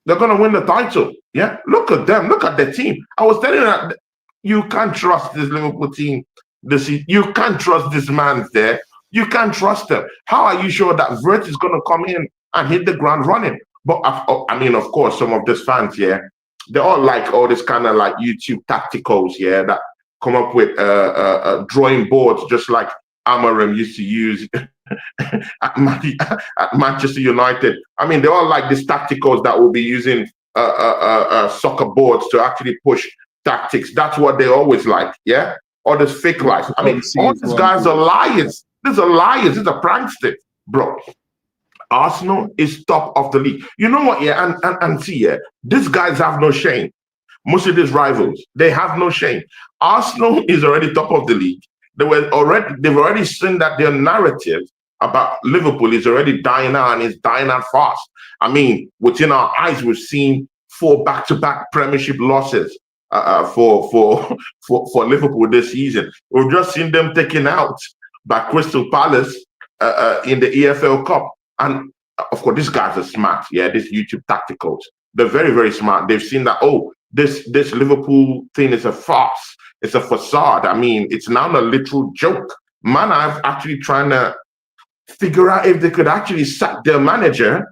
They're going to win the title, yeah? Look at them. Look at the team. I was telling you that you can't trust this Liverpool team. You can't trust this man there. You can't trust them. How are you sure that Vert is going to come in and hit the ground running? But, I mean, of course, some of these fans, yeah, they all like all this kind of like YouTube tacticals, yeah, that come up with drawing boards, just like Amorim used to use at Manchester United. I mean, they all like these tacticals that will be using soccer boards to actually push tactics. That's what they always like, yeah? All this fake life. I mean, all these guys are liars. These are liars. These are pranksters, bro. Arsenal is top of the league. You know what? Yeah, and see, yeah, these guys have no shame. Most of these rivals, they have no shame. Arsenal is already top of the league. They've already seen that their narrative about Liverpool is already dying out, and it's dying out fast. I mean, within our eyes, we've seen 4 back-to-back Premiership losses for Liverpool this season. We've just seen them taken out by Crystal Palace in the EFL Cup. And of course, these guys are smart. Yeah, these YouTube tacticals. They're very, very smart. They've seen that, oh, this Liverpool thing is a farce. It's a facade. I mean, it's now a literal joke. Man, I'm actually trying to figure out if they could actually sack their manager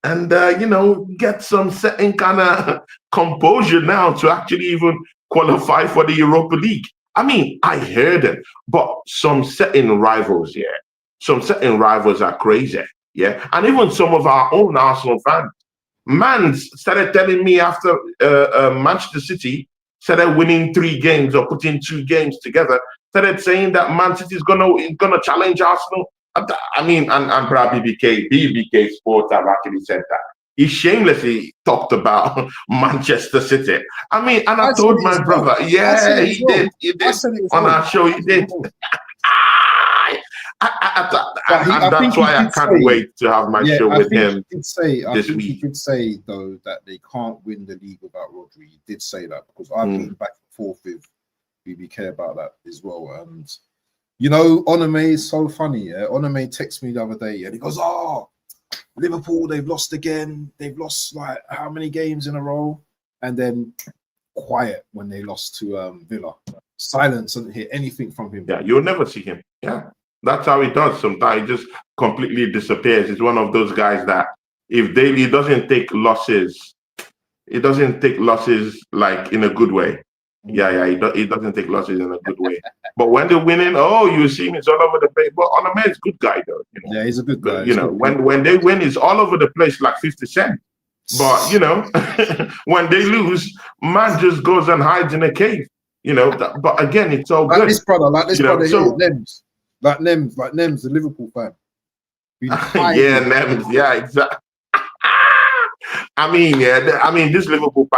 and, you know, get some certain kind of composure now to actually even qualify for the Europa League. I mean, I heard it, but some certain rivals, yeah, some certain rivals are crazy, yeah, and even some of our own Arsenal fans, man, started telling me after Manchester City started winning 3 games or putting 2 games together, started saying that Man City is gonna challenge Arsenal. I mean, and probably BBK Sports have actually said that. He shamelessly talked about Manchester City. I mean, and I told my brother, yeah, he did on our show, he did. And that's why I can't wait to have my show with him this week. He did say, though, that they can't win the league without Rodri. He did say that, because I've been back and forth with BBK about that as well. And, you know, Onome is so funny, yeah? Onome texted me the other day, and he goes, oh, Liverpool, they've lost again. They've lost, like, how many games in a row? And then quiet when they lost to Villa. Silence, didn't hear anything from him. Yeah, you'll never see him. Yeah. That's how he does. Sometimes he just completely disappears. He's one of those guys that if he doesn't take losses, like in a good way. Yeah, he doesn't take losses in a good way. But when they're winning, oh, you see him, it's all over the place. But Onome is a good guy, though. You know? Yeah, he's a good guy. You know, when they win, it's all over the place like 50 Cent. But you know, when they lose, man just goes and hides in a cave. You know, but again, it's all like good. this brother, like this You know, brother so here, Nems, the Liverpool fan. Been yeah, hiding. Nems, yeah, exactly. I mean, yeah, I mean, this Liverpool,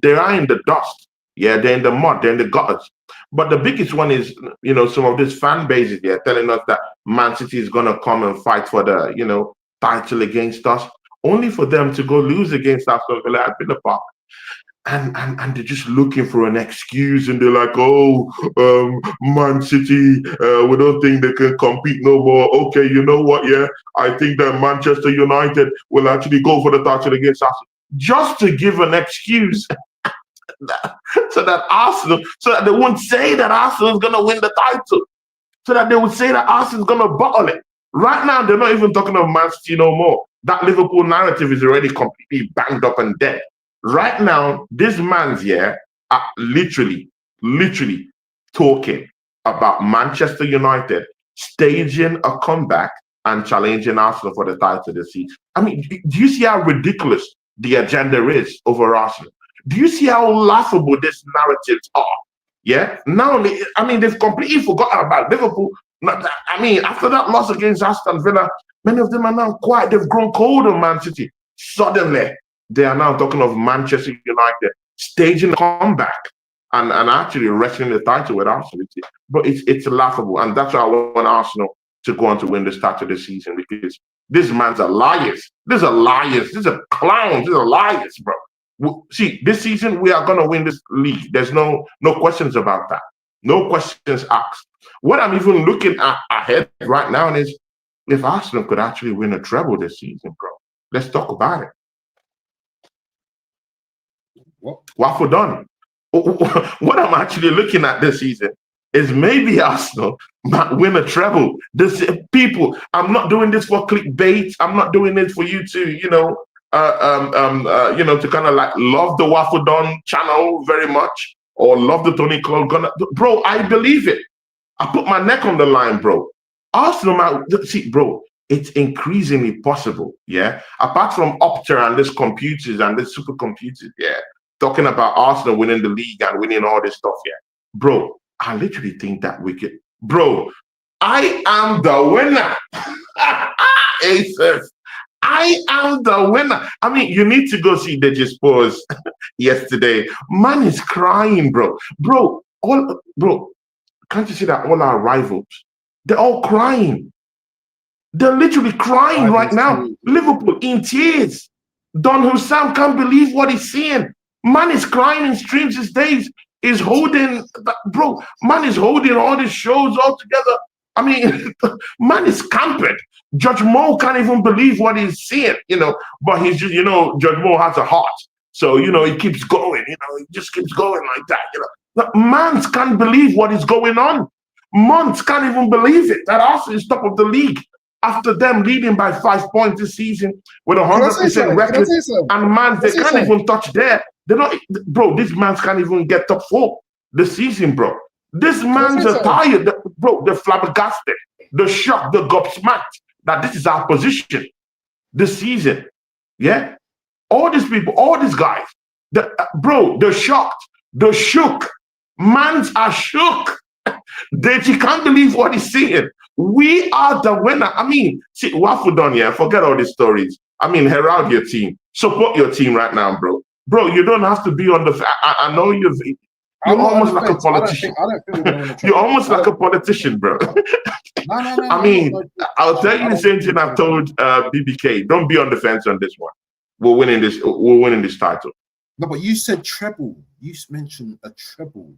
they are in the dust. Yeah, they're in the mud, they're in the gutters. But the biggest one is, you know, some of these fan bases, yeah, telling us that Man City is gonna come and fight for the, you know, title against us, only for them to go lose against Aston Villa at Villa Park. And they're just looking for an excuse, and they're like, oh, Man City, we don't think they can compete no more. Okay, you know what? Yeah, I think that Manchester United will actually go for the title against us, just to give an excuse so that Arsenal, so that they won't say that Arsenal is gonna win the title, so that they would say that Arsenal's gonna bottle it. Right now, they're not even talking of Man City no more. That Liverpool narrative is already completely banged up and dead. Right now, this man's here are literally talking about Manchester United staging a comeback and challenging Arsenal for the title this season. I mean, do you see how ridiculous the agenda is over Arsenal? Do you see how laughable these narratives are? Yeah. Now, I mean, they've completely forgotten about Liverpool. I mean, after that loss against Aston Villa, many of them are now quiet. They've grown cold on Man City. Suddenly, they are now talking of Manchester United staging a comeback and actually wrestling the title with Arsenal. But it's laughable, and that's why I want Arsenal to go on to win the start of the season, because these man's are liars. These are liars. These are clowns. These are liars, bro. See, this season we are going to win this league. There's no questions about that. No questions asked. What I'm even looking at ahead right now is if Arsenal could actually win a treble this season, bro. Let's talk about it. What for done? What I'm actually looking at this season is maybe Arsenal might win a treble. This people, I'm not doing this for clickbait. I'm not doing this for you to, you know, to kind of like love the Waffle Don channel very much or love the Tony Club. Bro, I believe it. I put my neck on the line, bro. Arsenal might see, bro. It's increasingly possible, yeah. Apart from Opta and this computers and this supercomputers, yeah, talking about Arsenal winning the league and winning all this stuff, yeah, bro. I literally think that we could, bro. I am the winner. Aces. I am the winner. I mean, you need to go see the just pause yesterday. Man is crying, bro. Bro, can't you see that all our rivals, they're all crying. They're literally crying right now. Liverpool in tears. Don Hussam can't believe what he's seeing. Man is crying in streams these days. Is holding, bro, man is holding all these shows all together. I mean, man is camping. Judge Mo can't even believe what he's seeing, you know, but he's just, you know, Judge Mo has a heart. So, you know, he keeps going, you know, he just keeps going like that, you know. Man can't believe what is going on. Months can't even believe it. That Arsenal is top of the league after them leading by 5 points this season with 100% record. And man, they can't even touch there. They're not, bro, these mans can't even get top 4 this season, bro. These mans are tired, bro. They're flabbergasted, they're shocked, they're gobsmacked that this is our position this season. Yeah, all these people, all these guys, bro, they're shocked, they're shook. Mans are shook. They can't believe what he's seeing. We are the winner. I mean, see, Waffle done, yeah. Forget all these stories. I mean, herald your team, support your team right now, bro. Bro, you don't have to be on the. I know you're almost like a politician. You're almost like a politician, bro. I mean, I'll tell you the same thing I've told BBK. Don't be on the fence on this one. We're winning this. We're winning this title. No, but you said treble. You mentioned a treble.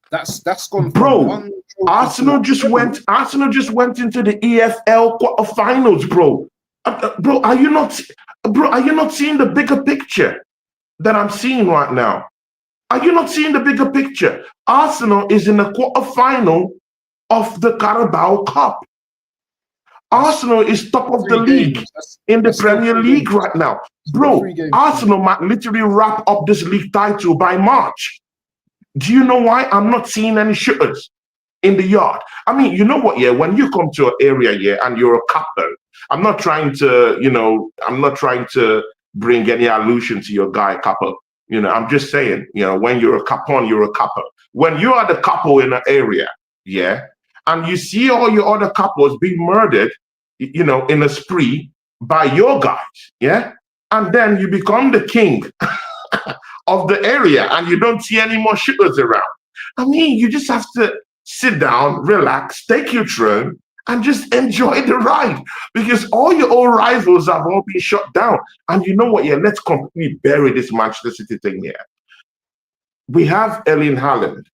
That's gone. Bro, Arsenal just went into the EFL quarterfinals, bro. Bro, are you not seeing the bigger picture that I'm seeing right now? Are you not seeing the bigger picture? Arsenal is in the quarterfinal of the Carabao Cup. Arsenal is top of the league in the Premier League right now. Bro, Arsenal might literally wrap up this league title by March. Do you know why? I'm not seeing any shooters in the yard. I mean, you know what, yeah, when you come to an area, yeah, and you're a captain, I'm not trying to bring any allusion to your guy Capel. I'm just saying, when you're a Capon, you're a Capel. When you are the couple in an area, yeah, and you see all your other couples being murdered, in a spree by your guys, yeah, and then you become the king of the area and you don't see any more shooters around. I mean, you just have to sit down, relax, take your turn, and just enjoy the ride, because all your old rivals have all been shut down. And you know what? Yeah, let's completely bury this Manchester City thing here. We have Erling Haaland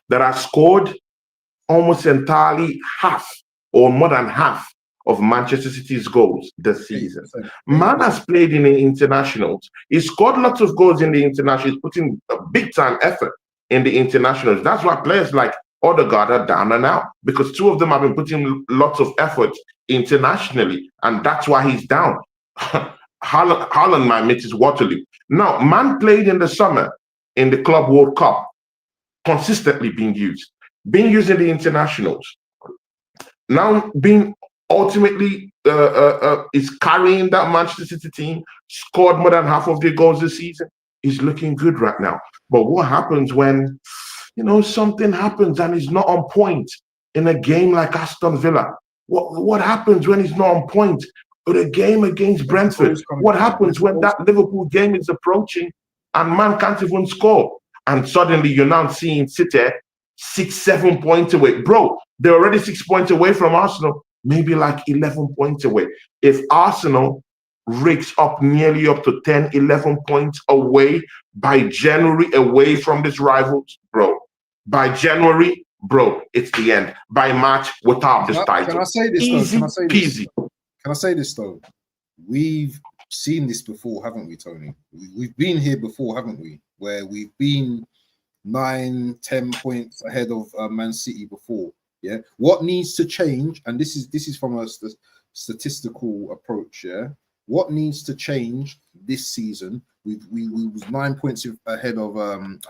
that has scored almost entirely half or more than half of Manchester City's goals this season. Man has played in the internationals. He scored lots of goals in the internationals. He's putting a big time effort in the internationals. That's why players like Odegaard are down and out, because two of them have been putting lots of effort internationally, and that's why he's down. Haaland might meet his Waterloo. Now, man played in the summer in the Club World Cup, consistently being used in the internationals. Now being ultimately is carrying that Manchester City team, scored more than half of their goals this season. He's looking good right now. But what happens when, something happens and he's not on point in a game like Aston Villa? What happens when he's not on point with a game against Brentford? What happens when that Liverpool game is approaching and man can't even score? And suddenly you're now seeing City 6-7 points away. Bro, they're already 6 points away from Arsenal, maybe like 11 points away. If Arsenal rakes up nearly up to 10, 11 points away by January, away from these rivals, bro, by January, bro, it's the end. By March, without this title. Can I say this, easy though? peasy. Can I say this, though? We've seen this before, haven't we, Tony? We've been here before, haven't we? Where we've been 9-10 points ahead of Man City before. Yeah, what needs to change, and this is from a statistical approach. Yeah, what needs to change this season? We was 9 points ahead of and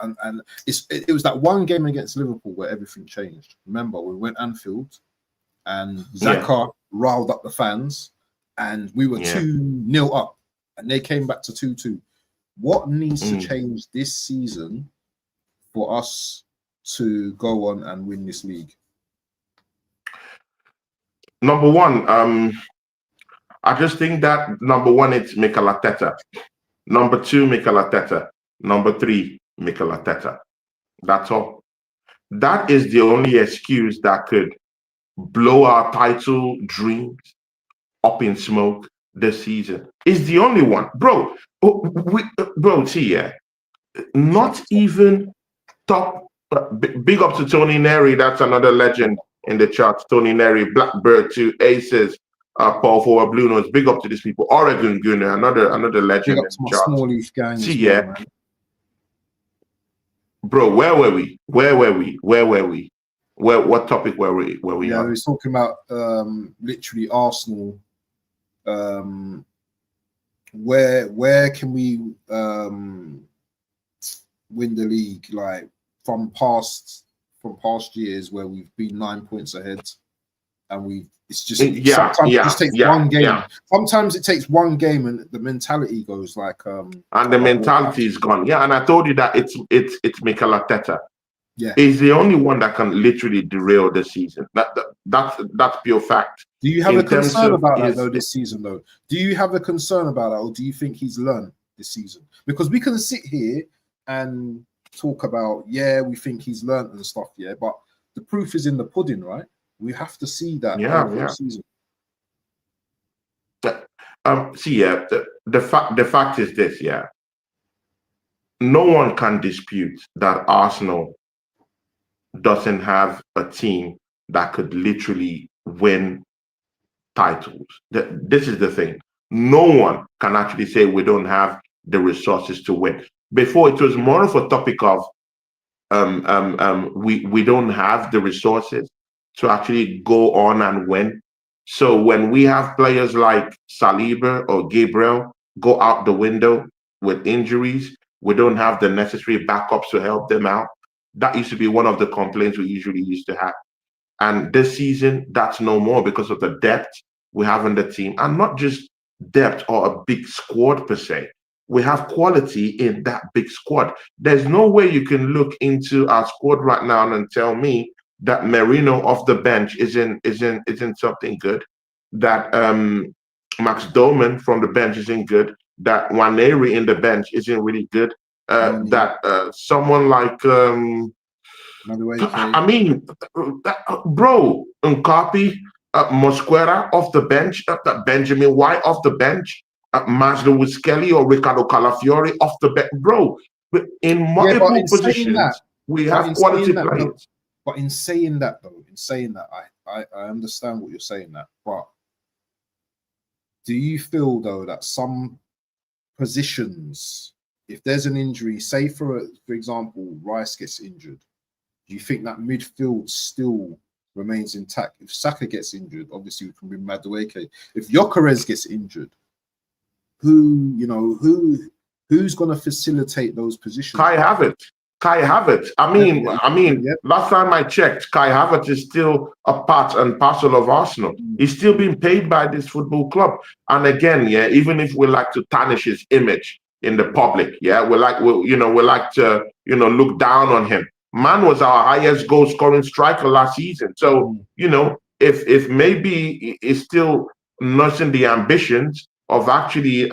it was that one game against Liverpool where everything changed. Remember, we went Anfield and Xhaka riled up the fans, and we were 2-0 up, and they came back to 2-2. What needs to change this season for us to go on and win this league? Number one, I just think that number one, it's Mikel Arteta. Number two, Mikel Arteta. Number three, Mikel Arteta. That's all. That is the only excuse that could blow our title dreams up in smoke this season. It's the only one. Bro, see, yeah, not even top. Big up to Tony Neri. That's another legend in the charts. Tony Neri, Blackbird to Aces, Paul for Blue Notes. Big up to these people. Oregon Gunner, another legend in the charts. Small Leaf gang. See, yeah, bro, where were we? What topic were we? Yeah, we were talking about literally Arsenal. Where can we win the league, like from past years where we've been 9 points ahead, and sometimes it just takes one game. Yeah. Sometimes it takes one game and the mentality goes like and the mentality is gone. Yeah, and I told you that it's Mikel Arteta. Yeah, he's the only one that can literally derail the season. That's pure fact. Do you have a concern about that though this season though? Do you have a concern about that, or do you think he's learned this season? Because we can sit here and talk about, we think he's learned and stuff, but the proof is in the pudding, right? We have to see that season. The fact is this, no one can dispute that Arsenal doesn't have a team that could literally win titles. This is the thing. No one can actually say we don't have the resources to win. Before, it was more of a topic of we don't have the resources to actually go on and win. So when we have players like Saliba or Gabriel go out the window with injuries, we don't have the necessary backups to help them out. That used to be one of the complaints we usually used to have. And this season, that's no more because of the depth we have in the team. And not just depth or a big squad per se. We have quality in that big squad. There's no way you can look into our squad right now and tell me that Merino off the bench isn't something good. That Max Doman from the bench isn't good. That Waneri in the bench isn't really good. That someone like I mean, bro, Nkapi, Mosquera off the bench, Benjamin White off the bench, Maslow with Skelly or Ricardo Calafiori off the bench, bro. In multiple positions, we have quality players. But in saying that, though, I understand what you're saying. That, but do you feel though that some positions, if there's an injury, say for example, Rice gets injured, do you think that midfield still remains intact? If Saka gets injured, obviously we can bring Madueke. If Gyökeres gets injured, who's going to facilitate those positions? Kai Havertz. I mean, last time I checked, Kai Havertz is still a part and parcel of Arsenal. He's still being paid by this football club. And again, even if we like to tarnish his image in the public, we like to look down on him. Man was our highest goal scoring striker last season. So, if maybe he's still nursing the ambitions of actually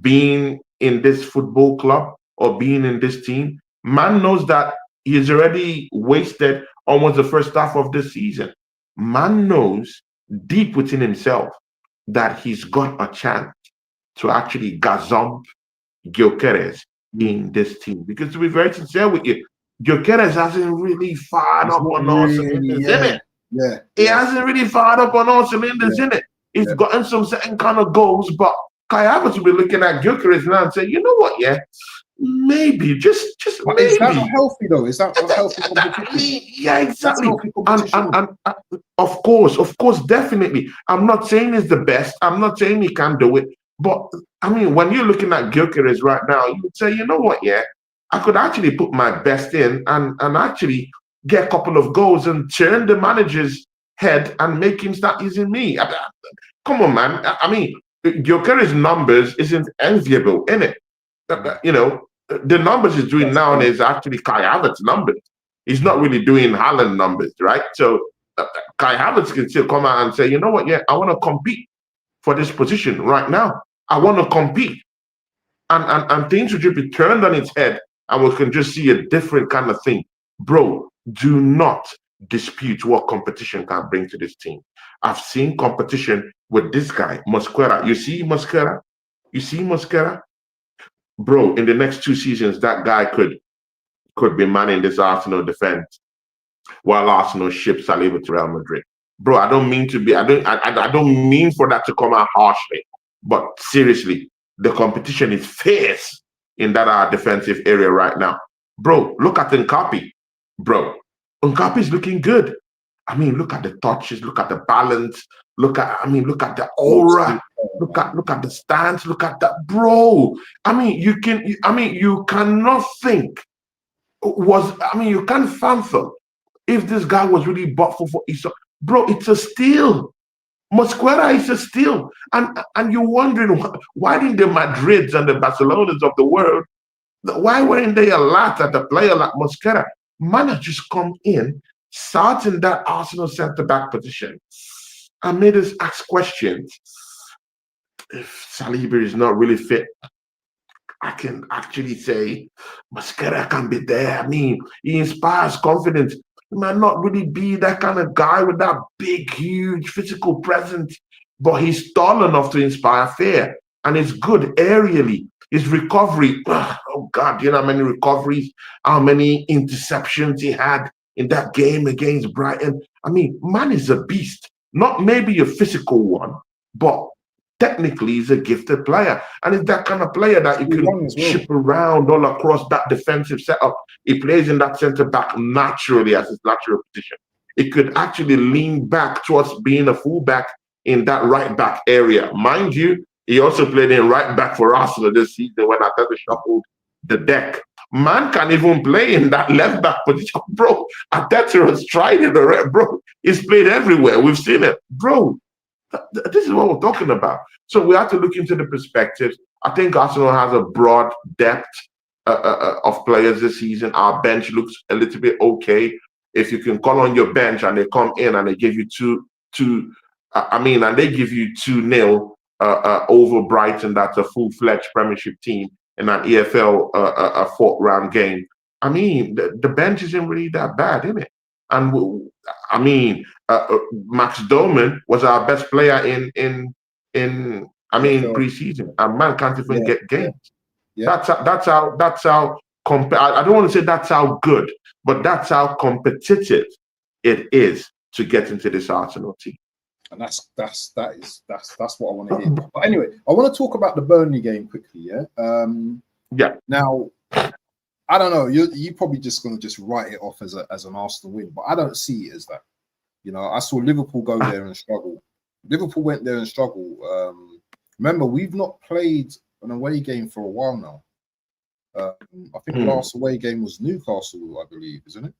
being in this football club or being in this team, man knows that he's already wasted almost the first half of the season. Man knows deep within himself that he's got a chance to actually gazump Gyökeres in this team. Because to be very sincere with you, Gyökeres hasn't really fired up on all cylinders, in it. He hasn't really fired up on all cylinders, in it. He's gotten some certain kind of goals, but Kai Havertz will be looking at Gyökeres now and say, you know what, maybe, just but maybe. Is that not healthy though? Is that not healthy competition? Yeah, exactly. And of course, definitely. I'm not saying he's the best. I'm not saying he can do it. But I mean, when you're looking at Gyökeres right now, you would say, you know what, I could actually put my best in and actually get a couple of goals and turn the manager's head and make him start using me. Come on, man. I mean, Gyökeres' numbers isn't enviable, innit? The numbers he's doing now is actually Kai Havertz numbers. He's not really doing Haaland numbers, right? So Kai Havertz can still come out and say, you know what, I want to compete for this position right now. I want to compete. And things should just be turned on its head and we can just see a different kind of thing. Bro, do not dispute what competition can bring to this team. I've seen competition with this guy, Mosquera. You see Mosquera? Bro, in the next 2 seasons, that guy could be manning this Arsenal defense while Arsenal ships Saliba to Real Madrid. Bro, I don't mean for that to come out harshly, but seriously, the competition is fierce in that defensive area right now. Bro, look at Nkapi. Bro, Nkapi is looking good. I mean, look at the touches, look at the balance, look at the aura, look at the stance, look at that, bro. I mean, you cannot think you can't fathom if this guy was really bought for Isa. Bro, it's a steal. Mosquera is a steal. And you're wondering why didn't the Madrids and the Barcelonas of the world, why weren't they alert at a player like Mosquera? Man has just come in, starts in that Arsenal centre-back position, and made us ask questions. If Saliba is not really fit, I can actually say Mosquera can be there. I mean, he inspires confidence. He might not really be that kind of guy with that big, huge physical presence, but he's tall enough to inspire fear. And it's good aerially. His recovery, oh God, you know how many recoveries, how many interceptions he had in that game against Brighton. I mean, man is a beast. Not maybe a physical one, but technically he's a gifted player. And it's that kind of player that you can ship around all across that defensive setup. He plays in that centre-back naturally as his natural position. He could actually lean back towards being a fullback in that right-back area. Mind you, he also played in right-back for Arsenal this season when Arteta shuffled the deck. Man can even play in that left-back position. Bro, Arteta has tried it already, bro. He's played everywhere. We've seen it. Bro, This is what we're talking about. So we have to look into the perspectives. I think Arsenal has a broad depth of players this season. Our bench looks a little bit okay. If you can call on your bench and they come in and they give you and they give you 2-0 over Brighton, that's a full-fledged Premiership team in an EFL a fourth-round game. I mean, the bench isn't really that bad, isn't it? And Max Doman was our best player in preseason, and man can't even get games. Yeah. That's how I don't want to say that's how good, but that's how competitive it is to get into this Arsenal team. And that's what I want to hear. But anyway, I want to talk about the Burnley game quickly. Yeah. Now, I don't know. You probably just going to just write it off as an Arsenal win, but I don't see it as that. You know, I saw Liverpool go there and struggle. Liverpool went there and struggled. Remember, we've not played an away game for a while now. I think the last away game was Newcastle, I believe, isn't it?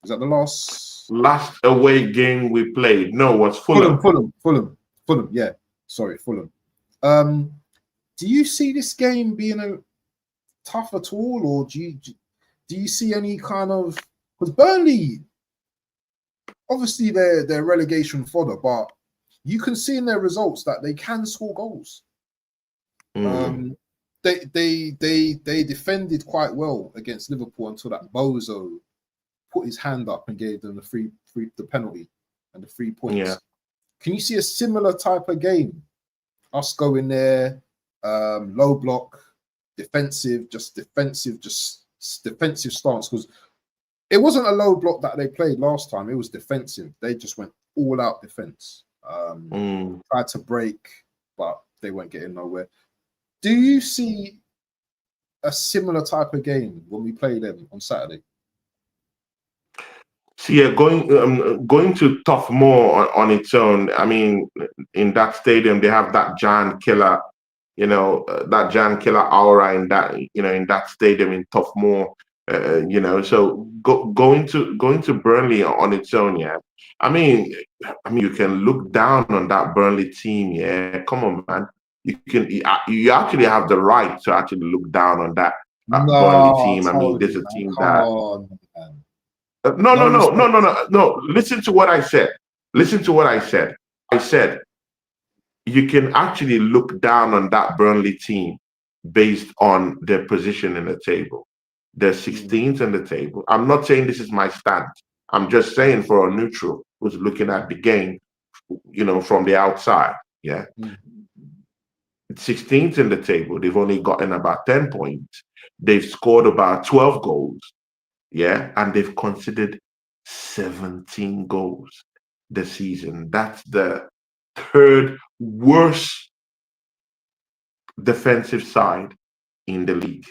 Is that the last away game we played? No, it was Fulham. Fulham. Yeah, sorry, Fulham. Do you see this game being tough at all, or do you see any kind of, because Burnley, obviously they're relegation fodder, but you can see in their results that they can score goals. They defended quite well against Liverpool until that bozo put his hand up and gave them the penalty and the 3 points. Yeah. Can you see a similar type of game? Us going there, low block, defensive stance, because it wasn't a low block that they played last time. It was defensive. They just went all out defense. Tried to break, but they weren't getting nowhere. Do you see a similar type of game when we play them on Saturday? See, going to Tough Moor on its own. I mean, in that stadium, they have that giant killer, that giant killer aura in that stadium in Tough Moor. So going to Burnley on its own, yeah. I mean, you can look down on that Burnley team, yeah. Come on, man. You actually have the right to actually look down on that Burnley team. I mean, there's a team that. No. Listen to what I said. I said you can actually look down on that Burnley team based on their position in the table. They're 16th in the table. I'm not saying this is my stand. I'm just saying for a neutral who's looking at the game, from the outside. Yeah. 16th in the table. They've only gotten about 10 points. They've scored about 12 goals. Yeah, and they've conceded 17 goals this season. That's the third worst defensive side in the league.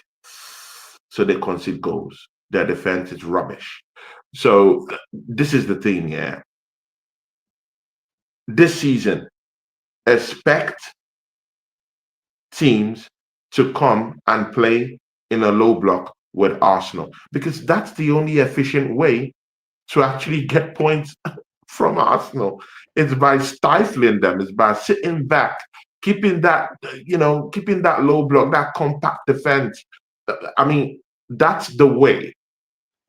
So they concede goals. Their defense is rubbish. So this is the thing, yeah. This season, expect teams to come and play in a low block with Arsenal, because that's the only efficient way to actually get points from Arsenal. It's by stifling them. It's by sitting back, keeping that low block, that compact defense. I mean, that's the way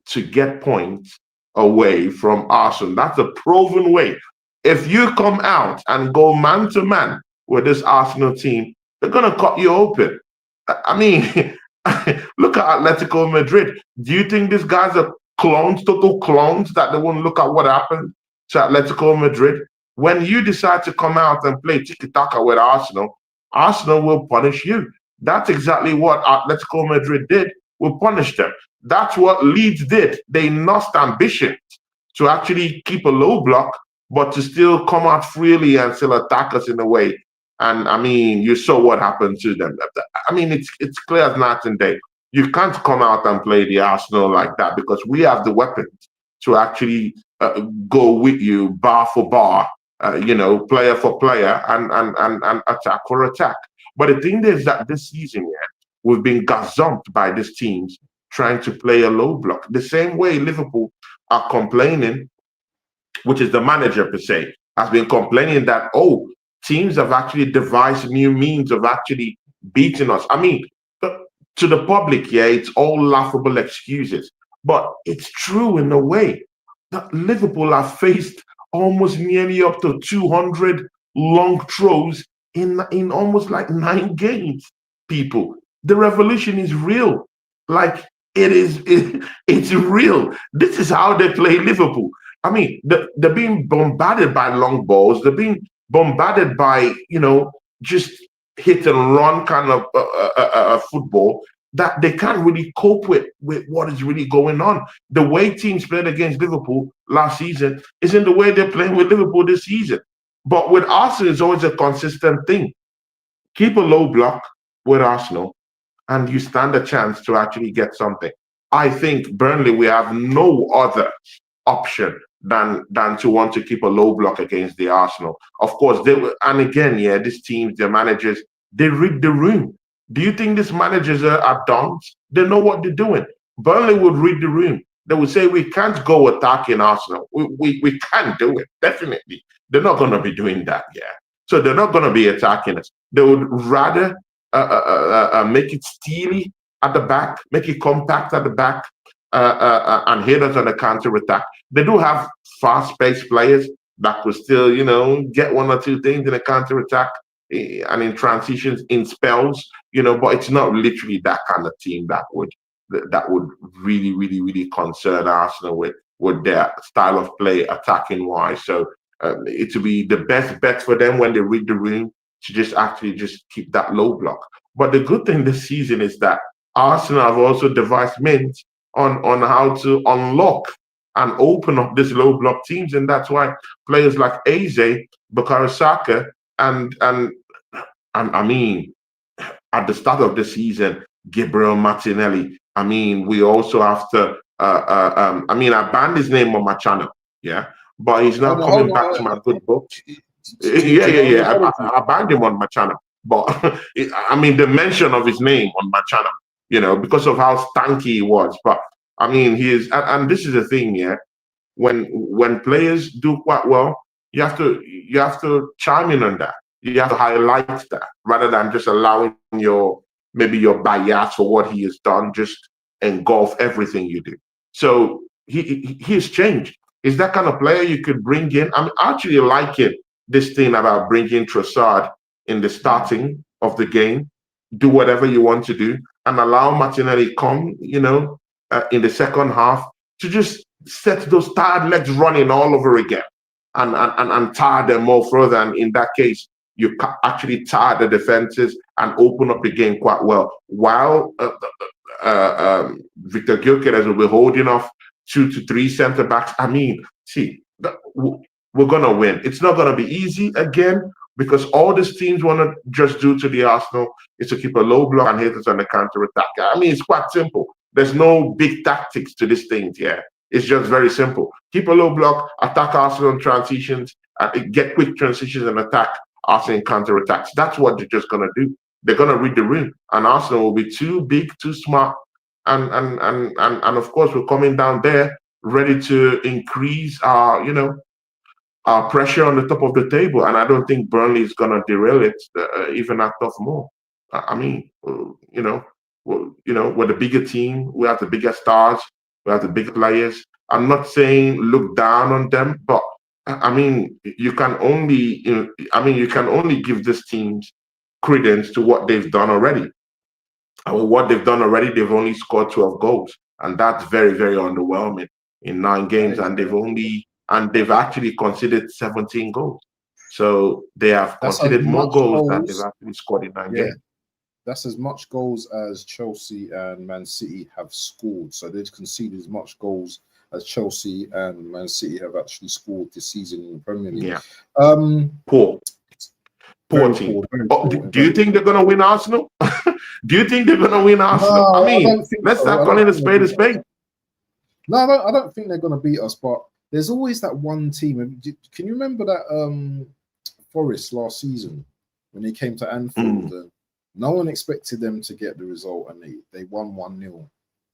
to get points away from Arsenal. That's a proven way. If you come out and go man to man with this Arsenal team, they're gonna cut you open. I mean, look at Atletico Madrid. Do you think these guys are clones, total clones, that they won't look at what happened to Atletico Madrid? When you decide to come out and play tiki-taka with Arsenal, Arsenal will punish you. That's exactly what Atletico Madrid did. Will punish them. That's what Leeds did. They lost ambition to actually keep a low block, but to still come out freely and still attack us in a way. And I mean, you saw what happened to them. I mean, it's clear as night and day. You can't come out and play the Arsenal like that, because we have the weapons to actually go with you bar for bar, player for player, and attack for attack. But the thing is that this season, yeah, we've been gazumped by these teams trying to play a low block. The same way Liverpool are complaining, which is the manager per se, has been complaining that, oh, teams have actually devised new means of actually beating us. I mean, to the public, yeah, it's all laughable excuses, but it's true in a way that Liverpool have faced almost nearly up to 200 long throws in almost like 9 games. People, the revolution is real. Like it's real. This is how they play Liverpool. I mean, they're being bombarded by long balls. They're being bombarded by, just hit and run kind of football that they can't really cope with what is really going on. The way teams played against Liverpool last season isn't the way they're playing with Liverpool this season. But with Arsenal, it's always a consistent thing. Keep a low block with Arsenal, and you stand a chance to actually get something. I think Burnley, we have no other option than to want to keep a low block against the Arsenal. Of course, they will, and again, yeah, these teams, their managers, they read the room. Do you think these managers are dons? They know what they're doing. Burnley would read the room. They would say, we can't go attacking Arsenal. We can't do it, definitely. They're not going to be doing that, yeah. So they're not going to be attacking us. They would rather make it steely at the back, make it compact at the back, and hit us on the counter attack. They do have fast-paced players that could still, get one or two things in a counter attack and in transitions, in spells, but it's not literally that kind of team that would really, really, really concern Arsenal with their style of play, attacking wise. So it will be the best bet for them when they read the room to just keep that low block. But the good thing this season is that Arsenal have also devised means on how to unlock and open up this low block teams, and that's why players like Eze, Bukayo Saka, and I mean, at the start of the season, Gabriel Martinelli. I mean, we also have to. I banned his name on my channel, yeah, but he's now coming back to my good books. Yeah. I banned him on my channel, but I mean, the mention of his name on my channel, because of how stanky he was. But I mean, he is, and this is the thing, yeah. When players do quite well, you have to chime in on that. You have to highlight that rather than just allowing maybe your bias for what he has done just engulf everything you do. So he has changed. Is that kind of player you could bring in? I'm actually liking this thing about bringing Trossard in the starting of the game, do whatever you want to do, and allow Martinelli come, in the second half to just set those tired legs running all over again and tire them more further. And in that case, you actually tire the defenses and open up the game quite well. While Victor Gyökeres will be holding off 2 to 3 centre backs. I mean, see, we're going to win. It's not going to be easy again because all these teams want to just do to the Arsenal is to keep a low block and hit us on the counter attack. I mean, it's quite simple. There's no big tactics to this thing here. It's just very simple. Keep a low block, attack Arsenal in transitions, get quick transitions and attack Arsenal in counter attacks. That's what they're just going to do. They're going to read the room, and Arsenal will be too big, too smart, and of course we're coming down there ready to increase our pressure on the top of the table. And I don't think Burnley is going to derail it even at tough more. I mean, we're the bigger team. We have the bigger stars. We have the bigger players. I'm not saying look down on them, but I mean, you can only give these teams credence to what they've done already. And with what they've done already, they've only scored 12 goals, and that's very, very underwhelming in 9 games. And they've actually conceded 17 goals. So they have conceded more goals than they've actually scored in 9 games. That's as much goals as Chelsea and Man City have scored. So they've conceded as much goals as Chelsea and Man City have actually scored this season in the Premier League. Yeah. Poor team. Do you think they're going to win Arsenal? Do you think they're going to win Arsenal? No, I mean, let's start calling a spade a spade. No, I don't think they're going to beat us, but there's always that one team. Can you remember that Forest last season when they came to Anfield? And no one expected them to get the result, and they won 1-0.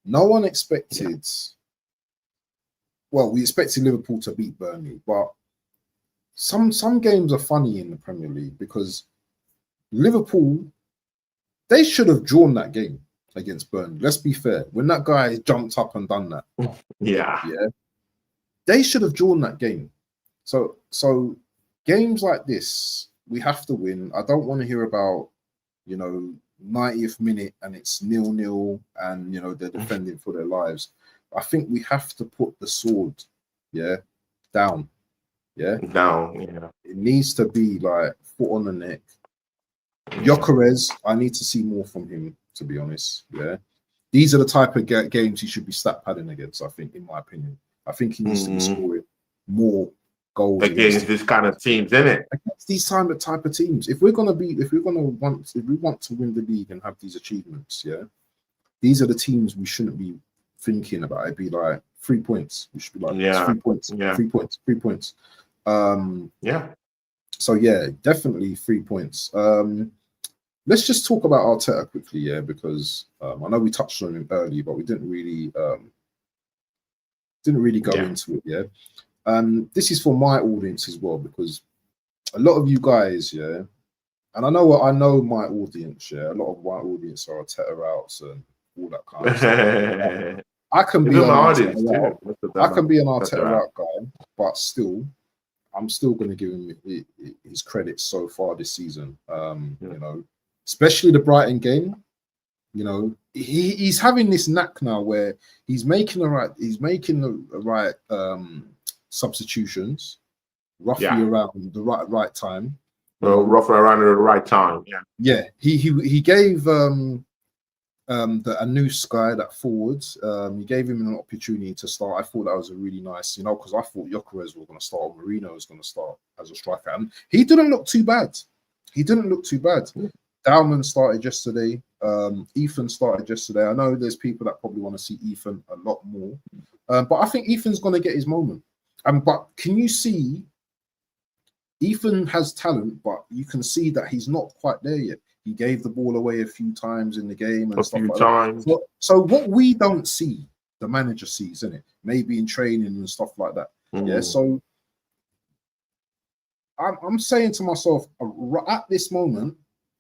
No one expected... Well, we expected Liverpool to beat Burnley, but some games are funny in the Premier League because Liverpool, they should have drawn that game against Burnley. Let's be fair. When that guy jumped up and done that, yeah, they should have drawn that game. So games like this, we have to win. I don't want to hear about, 90th minute and it's 0-0 and they're defending for their lives. I think we have to put the sword, down. Down. Yeah. It needs to be like foot on the neck. Gyökeres, I need to see more from him, to be honest. Yeah. These are the type of games he should be stat padding against, I think, in my opinion. I think he needs to be scoring more goals against this kind of teams, isn't it? Against these type of teams. If we want to win the league and have these achievements, these are the teams we shouldn't be thinking about. It'd be like 3 points. We should be like 3 points, 3 points, 3 points. So definitely 3 points. Let's just talk about Arteta quickly, because I know we touched on him earlier, but we didn't really go into it. This is for my audience as well, because a lot of you guys, and I know my audience, a lot of my audience are Arteta outs and all that kind of stuff. I can be an Arteta out guy, but still, I'm still going to give him his credit so far this season. Especially the Brighton game. He's having this knack now where he's making the right substitutions roughly around the right time. Roughly around the right time. He gave a new guy that forwards. He gave him an opportunity to start. I thought that was a really nice, because I thought Gyökeres was going to start, or Marino was going to start as a striker, and he didn't look too bad. Dalman started yesterday. Ethan started yesterday. I know there's people that probably want to see Ethan a lot more, but I think Ethan's going to get his moment. But can you see? Ethan has talent, but you can see that he's not quite there yet. He gave the ball away a few times in the game and stuff like that. So what we don't see, the manager sees, isn't it? Maybe in training and stuff like that. So I'm saying to myself, at this moment,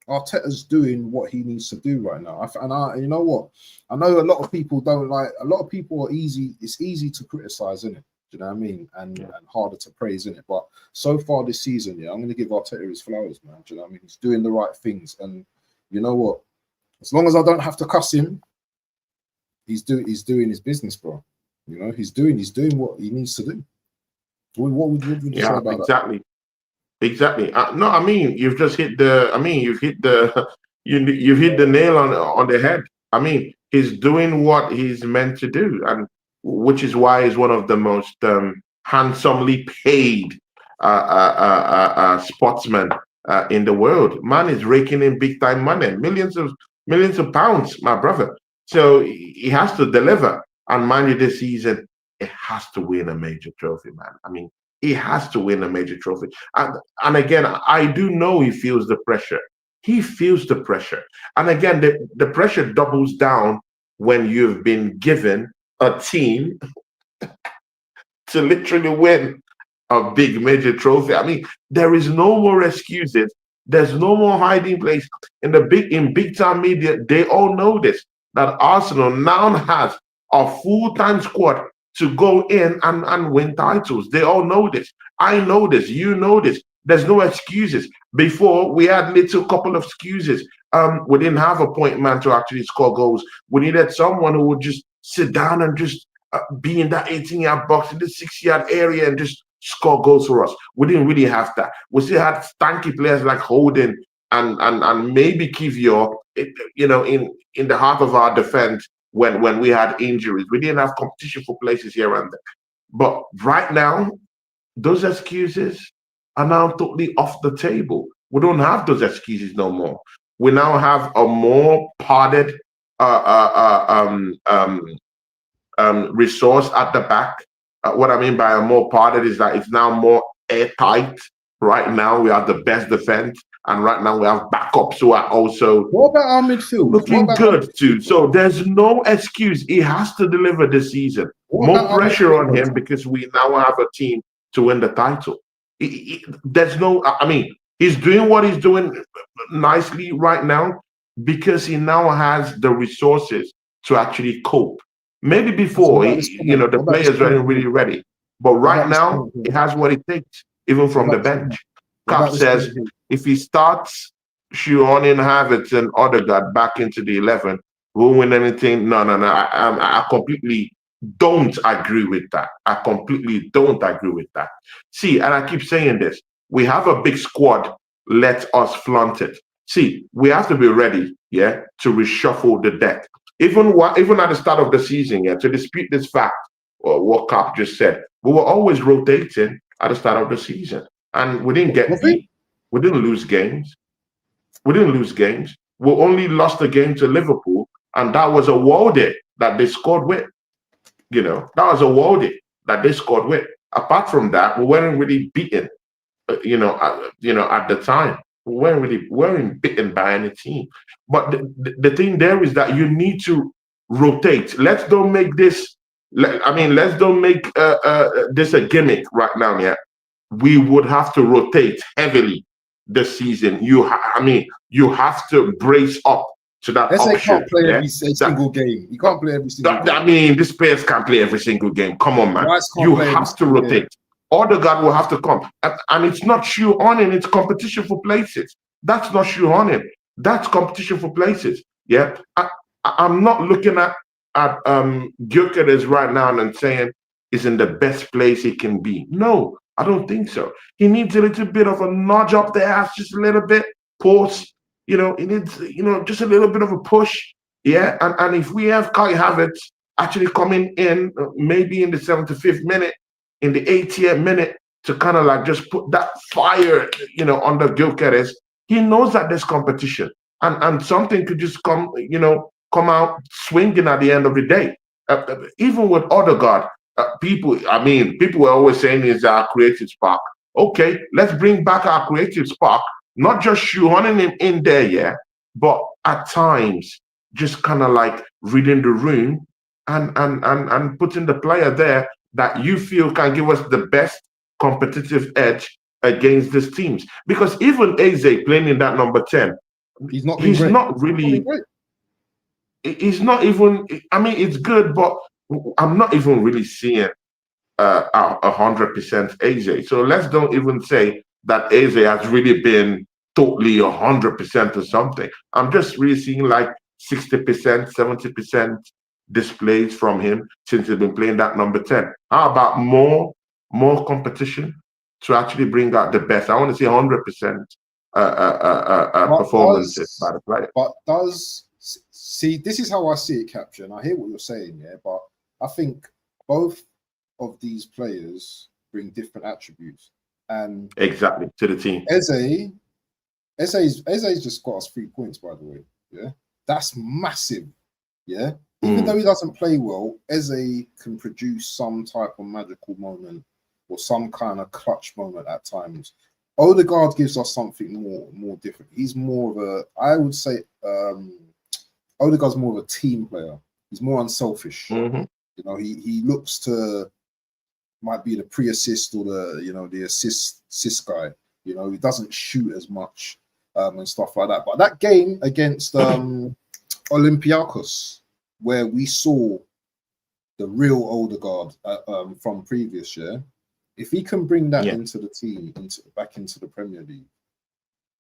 Arteta's doing what he needs to do right now. And you know what? I know a lot of people don't like. A lot of people are easy. It's easy to criticize, isn't it? Do you know what I mean? And harder to praise, isn't it? But so far this season, I'm going to give Arteta his flowers, man. Do you know what I mean? He's doing the right things, and you know what? As long as I don't have to cuss him, he's doing his business, bro. He's doing what he needs to do. What would you say about that? Exactly. No, I mean, you've just hit the. I mean, you've hit the. You've hit the nail on the head. I mean, he's doing what he's meant to do, and which is why he's one of the most handsomely paid sportsmen in the world. Man is raking in big time money, millions of pounds, my brother. So he has to deliver. And mind you, this season, it has to win a major trophy, man. I mean, he has to win a major trophy. And again, I do know he feels the pressure. He feels the pressure. And again, the pressure doubles down when you've been given a team to literally win a big major trophy. I mean, there is no more excuses. There's no more hiding place. In big time media, they all know this, that Arsenal now has a full-time squad to go in and win titles. They all know this. I know this. You know this. There's no excuses. Before, we had little couple of excuses. We didn't have a point man to actually score goals. We needed someone who would just sit down and just be in that 18-yard box in the 6-yard area and just score goals for us. We didn't really have that. We still had stanky players like Holden and maybe Kivior, in the heart of our defense when we had injuries. We didn't have competition for places here and there. But right now, those excuses are now totally off the table. We don't have those excuses no more. We now have a more padded resource at the back. What I mean by a more padded is that it's now more airtight. Right now, we have the best defense, and right now we have backups who are also. What about our midfield? Looking good too. So there's no excuse. He has to deliver this season. More pressure on him because we now have a team to win the title. There's no, I mean, he's doing what he's doing nicely right now because he now has the resources to actually cope. Maybe So before, what about this comment? the What about this players weren't comment here? really ready. But What right about this now, comment here? he has what it takes, even What from about the this comment? bench. What Cap about this says comment here? if he starts shoehorning Havertz and Odegaard back into the 11, won't win anything. No, no, no. I completely don't agree with that. I completely don't agree with that. See, and I keep saying this, we have a big squad. Let us flaunt it. See, we have to be ready, yeah, to reshuffle the deck. Even at the start of the season, yeah, to dispute this fact, or what Cap just said, we were always rotating at the start of the season, and we didn't get Was it? beat. We didn't lose games. We didn't lose games. We only lost a game to Liverpool, and that was a worldie that they scored with. That was a worldie that they scored with. Apart from that, we weren't really beaten. At the time, we weren't beaten by any team. But the thing there is that you need to rotate. Let's don't make this. Let's don't make this a gimmick right now. Yeah, we would have to rotate heavily this season. You have to brace up to that SA option. can't play Yeah, every single game. You can't play every single game. these players can't play every single game. Come on, man. Rice can't You play every have to single game. rotate. Odegaard will have to come. And it's not shoehorning, it's competition for places. That's not shoehorning. That's competition for places. Yeah. I'm not looking at Gyökeres right now and saying he's in the best place he can be. No, I don't think so. He needs a little bit of a nudge up there, just a little bit, pause. He needs, just a little bit of a push. Yeah. And if we have Kai Havertz actually coming in, maybe in the 75th minute, in the 80th minute, to kind of like just put that fire, under Gyökeres, he knows that there's competition. And something could just come out swinging at the end of the day. Even with Odegaard, people were always saying is our creative spark. Okay, let's bring back our creative spark, not just shoehorning him in there, yeah, but at times just kind of like reading the room and putting the player there that you feel can give us the best competitive edge against these teams. Because even Eze playing in that number 10, He's not he's great. not really. He's not even. It's good, but I'm not even really seeing 100% Eze. So let's don't even say that Eze has really been totally 100% or something. I'm just really seeing like 60%, 70% displays from him since he's been playing that number 10. How about more competition to actually bring out the best? I want to see 100% performances by the player. But see, this is how I see it, Captain. I hear what you're saying, yeah, but I think both of these players bring different attributes, and exactly to the team. Eze's just got us 3 points, by the way. Yeah, that's massive. Yeah, even though he doesn't play well, Eze can produce some type of magical moment or some kind of clutch moment at times. Odegaard gives us something more different. He's more of a, I would say, Odegaard's more of a team player. He's more unselfish. He looks to might be the pre-assist or the assist guy. He doesn't shoot as much and stuff like that. But that game against Olympiacos, where we saw the real Odegaard from previous year, if he can bring that into the team, back into the Premier League,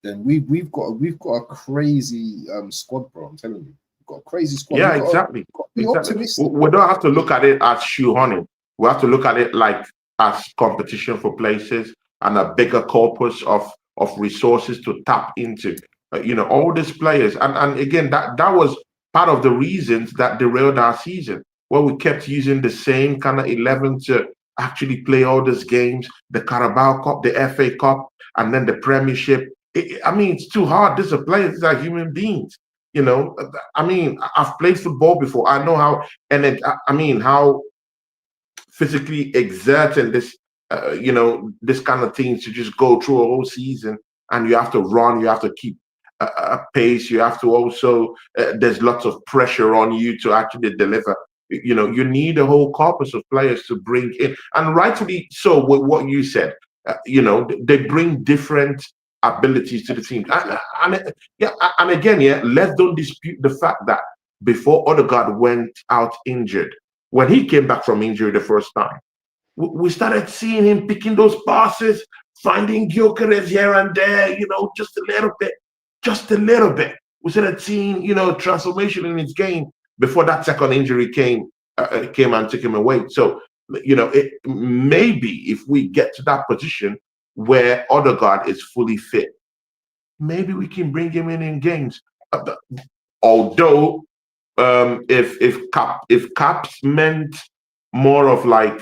then we've got a crazy squad, bro. I'm telling you, we've got a crazy squad. Yeah, exactly. Be optimistic. We don't have to look at it as shoehorning. We have to look at it like as competition for places and a bigger corpus of resources to tap into. All these players, and again, that was part of the reasons that derailed our season, where we kept using the same kind of 11 to actually play all these games, the Carabao Cup, the FA Cup, and then the Premiership. It's too hard. These are players, these are human beings. I've played football before. I know how, how physically exerting this, this kind of things to just go through a whole season, and you have to run, you have to keep a pace, you have to also, there's lots of pressure on you to actually deliver. You need a whole corpus of players to bring in, and rightfully so with what you said. They bring different abilities to the team. And again, let's don't dispute the fact that before Odegaard went out injured, when he came back from injury the first time, we started seeing him picking those passes, finding Gyökeres here and there, just a little bit. We started seeing, transformation in his game before that second injury came and took him away. So, maybe if we get to that position where Odegaard is fully fit, maybe we can bring him in games. Although, if caps meant more of like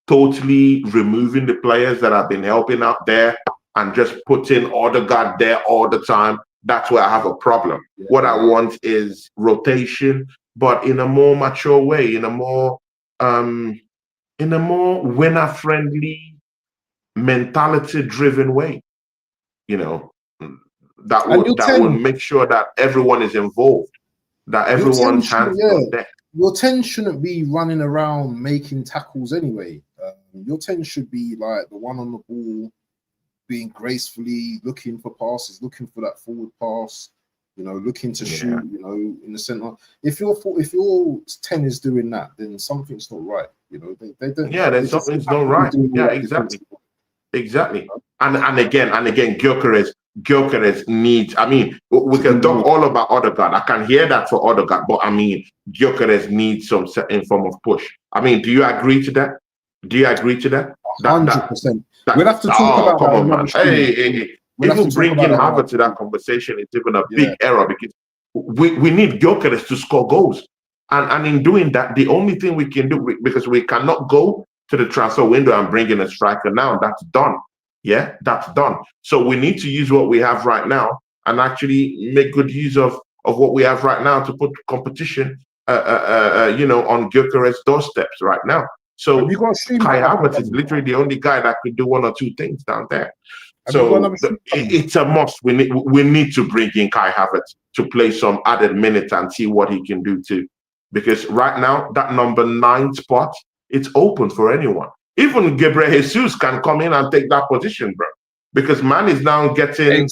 totally removing the players that have been helping out there and just putting Odegaard there all the time, that's where I have a problem. Yeah. What I want is rotation, but in a more mature way, in a more winner-friendly, mentality-driven way. That will make sure that everyone is involved, that everyone's hands on deck. Your 10 shouldn't be running around making tackles anyway. Your 10 should be like the one on the ball, being gracefully looking for passes, looking for that forward pass, looking to shoot, in the center. If your 10 is doing that, then something's not right. They don't. Yeah, then something's not right. Yeah, exactly. And again, Gyökeres needs. I mean, we can talk all about Odegaard. I can hear that for Odegaard, but I mean, Gyökeres needs some certain form of push. I mean, do you agree to that? 100%. We'll have to talk about come on, man. Hey. Even bringing Havertz to that conversation is even a big error, because we need Gyökeres to score goals. And in doing that, the only thing we can do, because we cannot go to the transfer window and bring in a striker now, that's done. Yeah, that's done. So we need to use what we have right now and actually make good use of what we have right now to put competition, on Gyökeres' doorsteps right now. So Kai Havertz is literally the only guy that could do one or two things down there. So it's a must. We need to bring in Kai Havertz to play some added minutes and see what he can do too. Because right now, that number 9 spot, it's open for anyone. Even Gabriel Jesus can come in and take that position, bro. Because man is now getting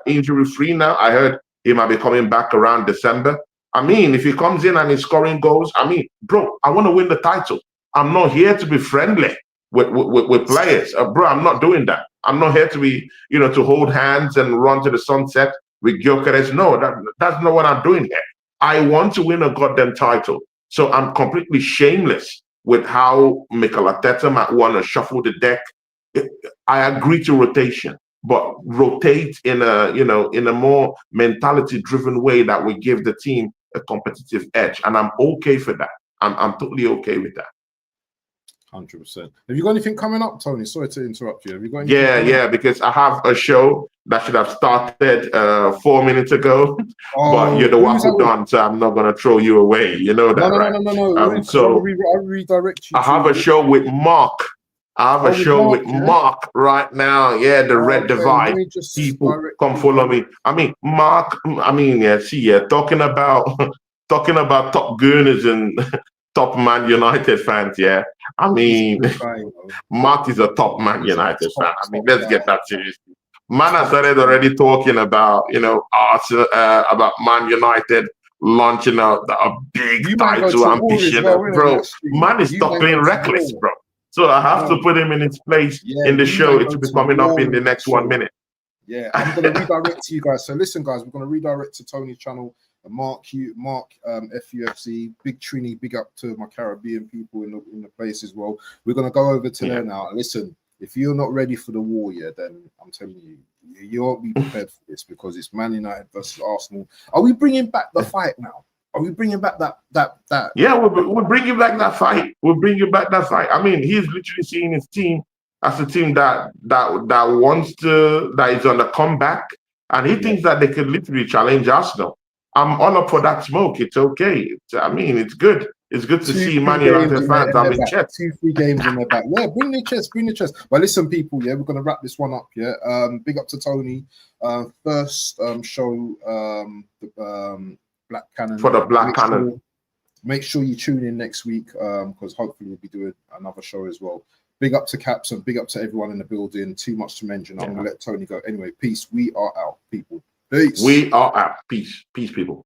injury-free now. I heard he might be coming back around December. I mean, if he comes in and he's scoring goals, I mean, bro, I want to win the title. I'm not here to be friendly with players. Bro, I'm not doing that. I'm not here to be, to hold hands and run to the sunset with Gyökeres. No, that's not what I'm doing here. I want to win a goddamn title. So I'm completely shameless with how Mikel Arteta might want to shuffle the deck. I agree to rotation, but rotate in a more mentality-driven way that will give the team a competitive edge. And I'm okay for that. I'm totally okay with that. 100%. Have you got anything coming up, Tony? Sorry to interrupt you. Have you got anything because I have a show that should have started 4 minutes ago, but you're the one who done, so I'm not going to throw you away. You know that, right? No. So I'll redirect you. I have a show with Mark. I have a show with Mark right now. Yeah, the Red Divide. People come follow me. I mean, Mark. Talking about top gooners and top Man United fans. Yeah, I mean, Mark is a top Man United fan. I mean, let's get that serious. Man has started already talking about, Arsenal, about Man United launching a big title ambition, bro. Man is talking reckless, bro. So I have to put him in his place in the show. It will be coming up in the next 1 minute. Yeah, I'm going to redirect to you guys. So listen, guys, we're going to redirect to Tony's channel. Mark FUFC, Big Trini, big up to my Caribbean people in the place as well. We're going to go over to there now. Listen, if you're not ready for the war yet, then I'm telling you, you won't be prepared for this, because it's Man United versus Arsenal. Are we bringing back the fight now? Are we bringing back that? Yeah, we're bringing back that fight. We're bringing back that fight. I mean, he's literally seeing his team as a team that is on the comeback, and he thinks that they could literally challenge Arsenal. I'm all up for that smoke. It's okay. It's good. It's good to see Man United fans having chest. 2-3 games in their back. Yeah, bring the chest. But listen, people, we're going to wrap this one up, big up to Tony. First show, the Black Canon. For the Black Canon. Make sure you tune in next week, because hopefully we'll be doing another show as well. big up to Caps and big up to everyone in the building. Too much to mention. I'm gonna let Tony go. Anyway, peace. We are out, people. Peace. We are out. Peace. Peace, people.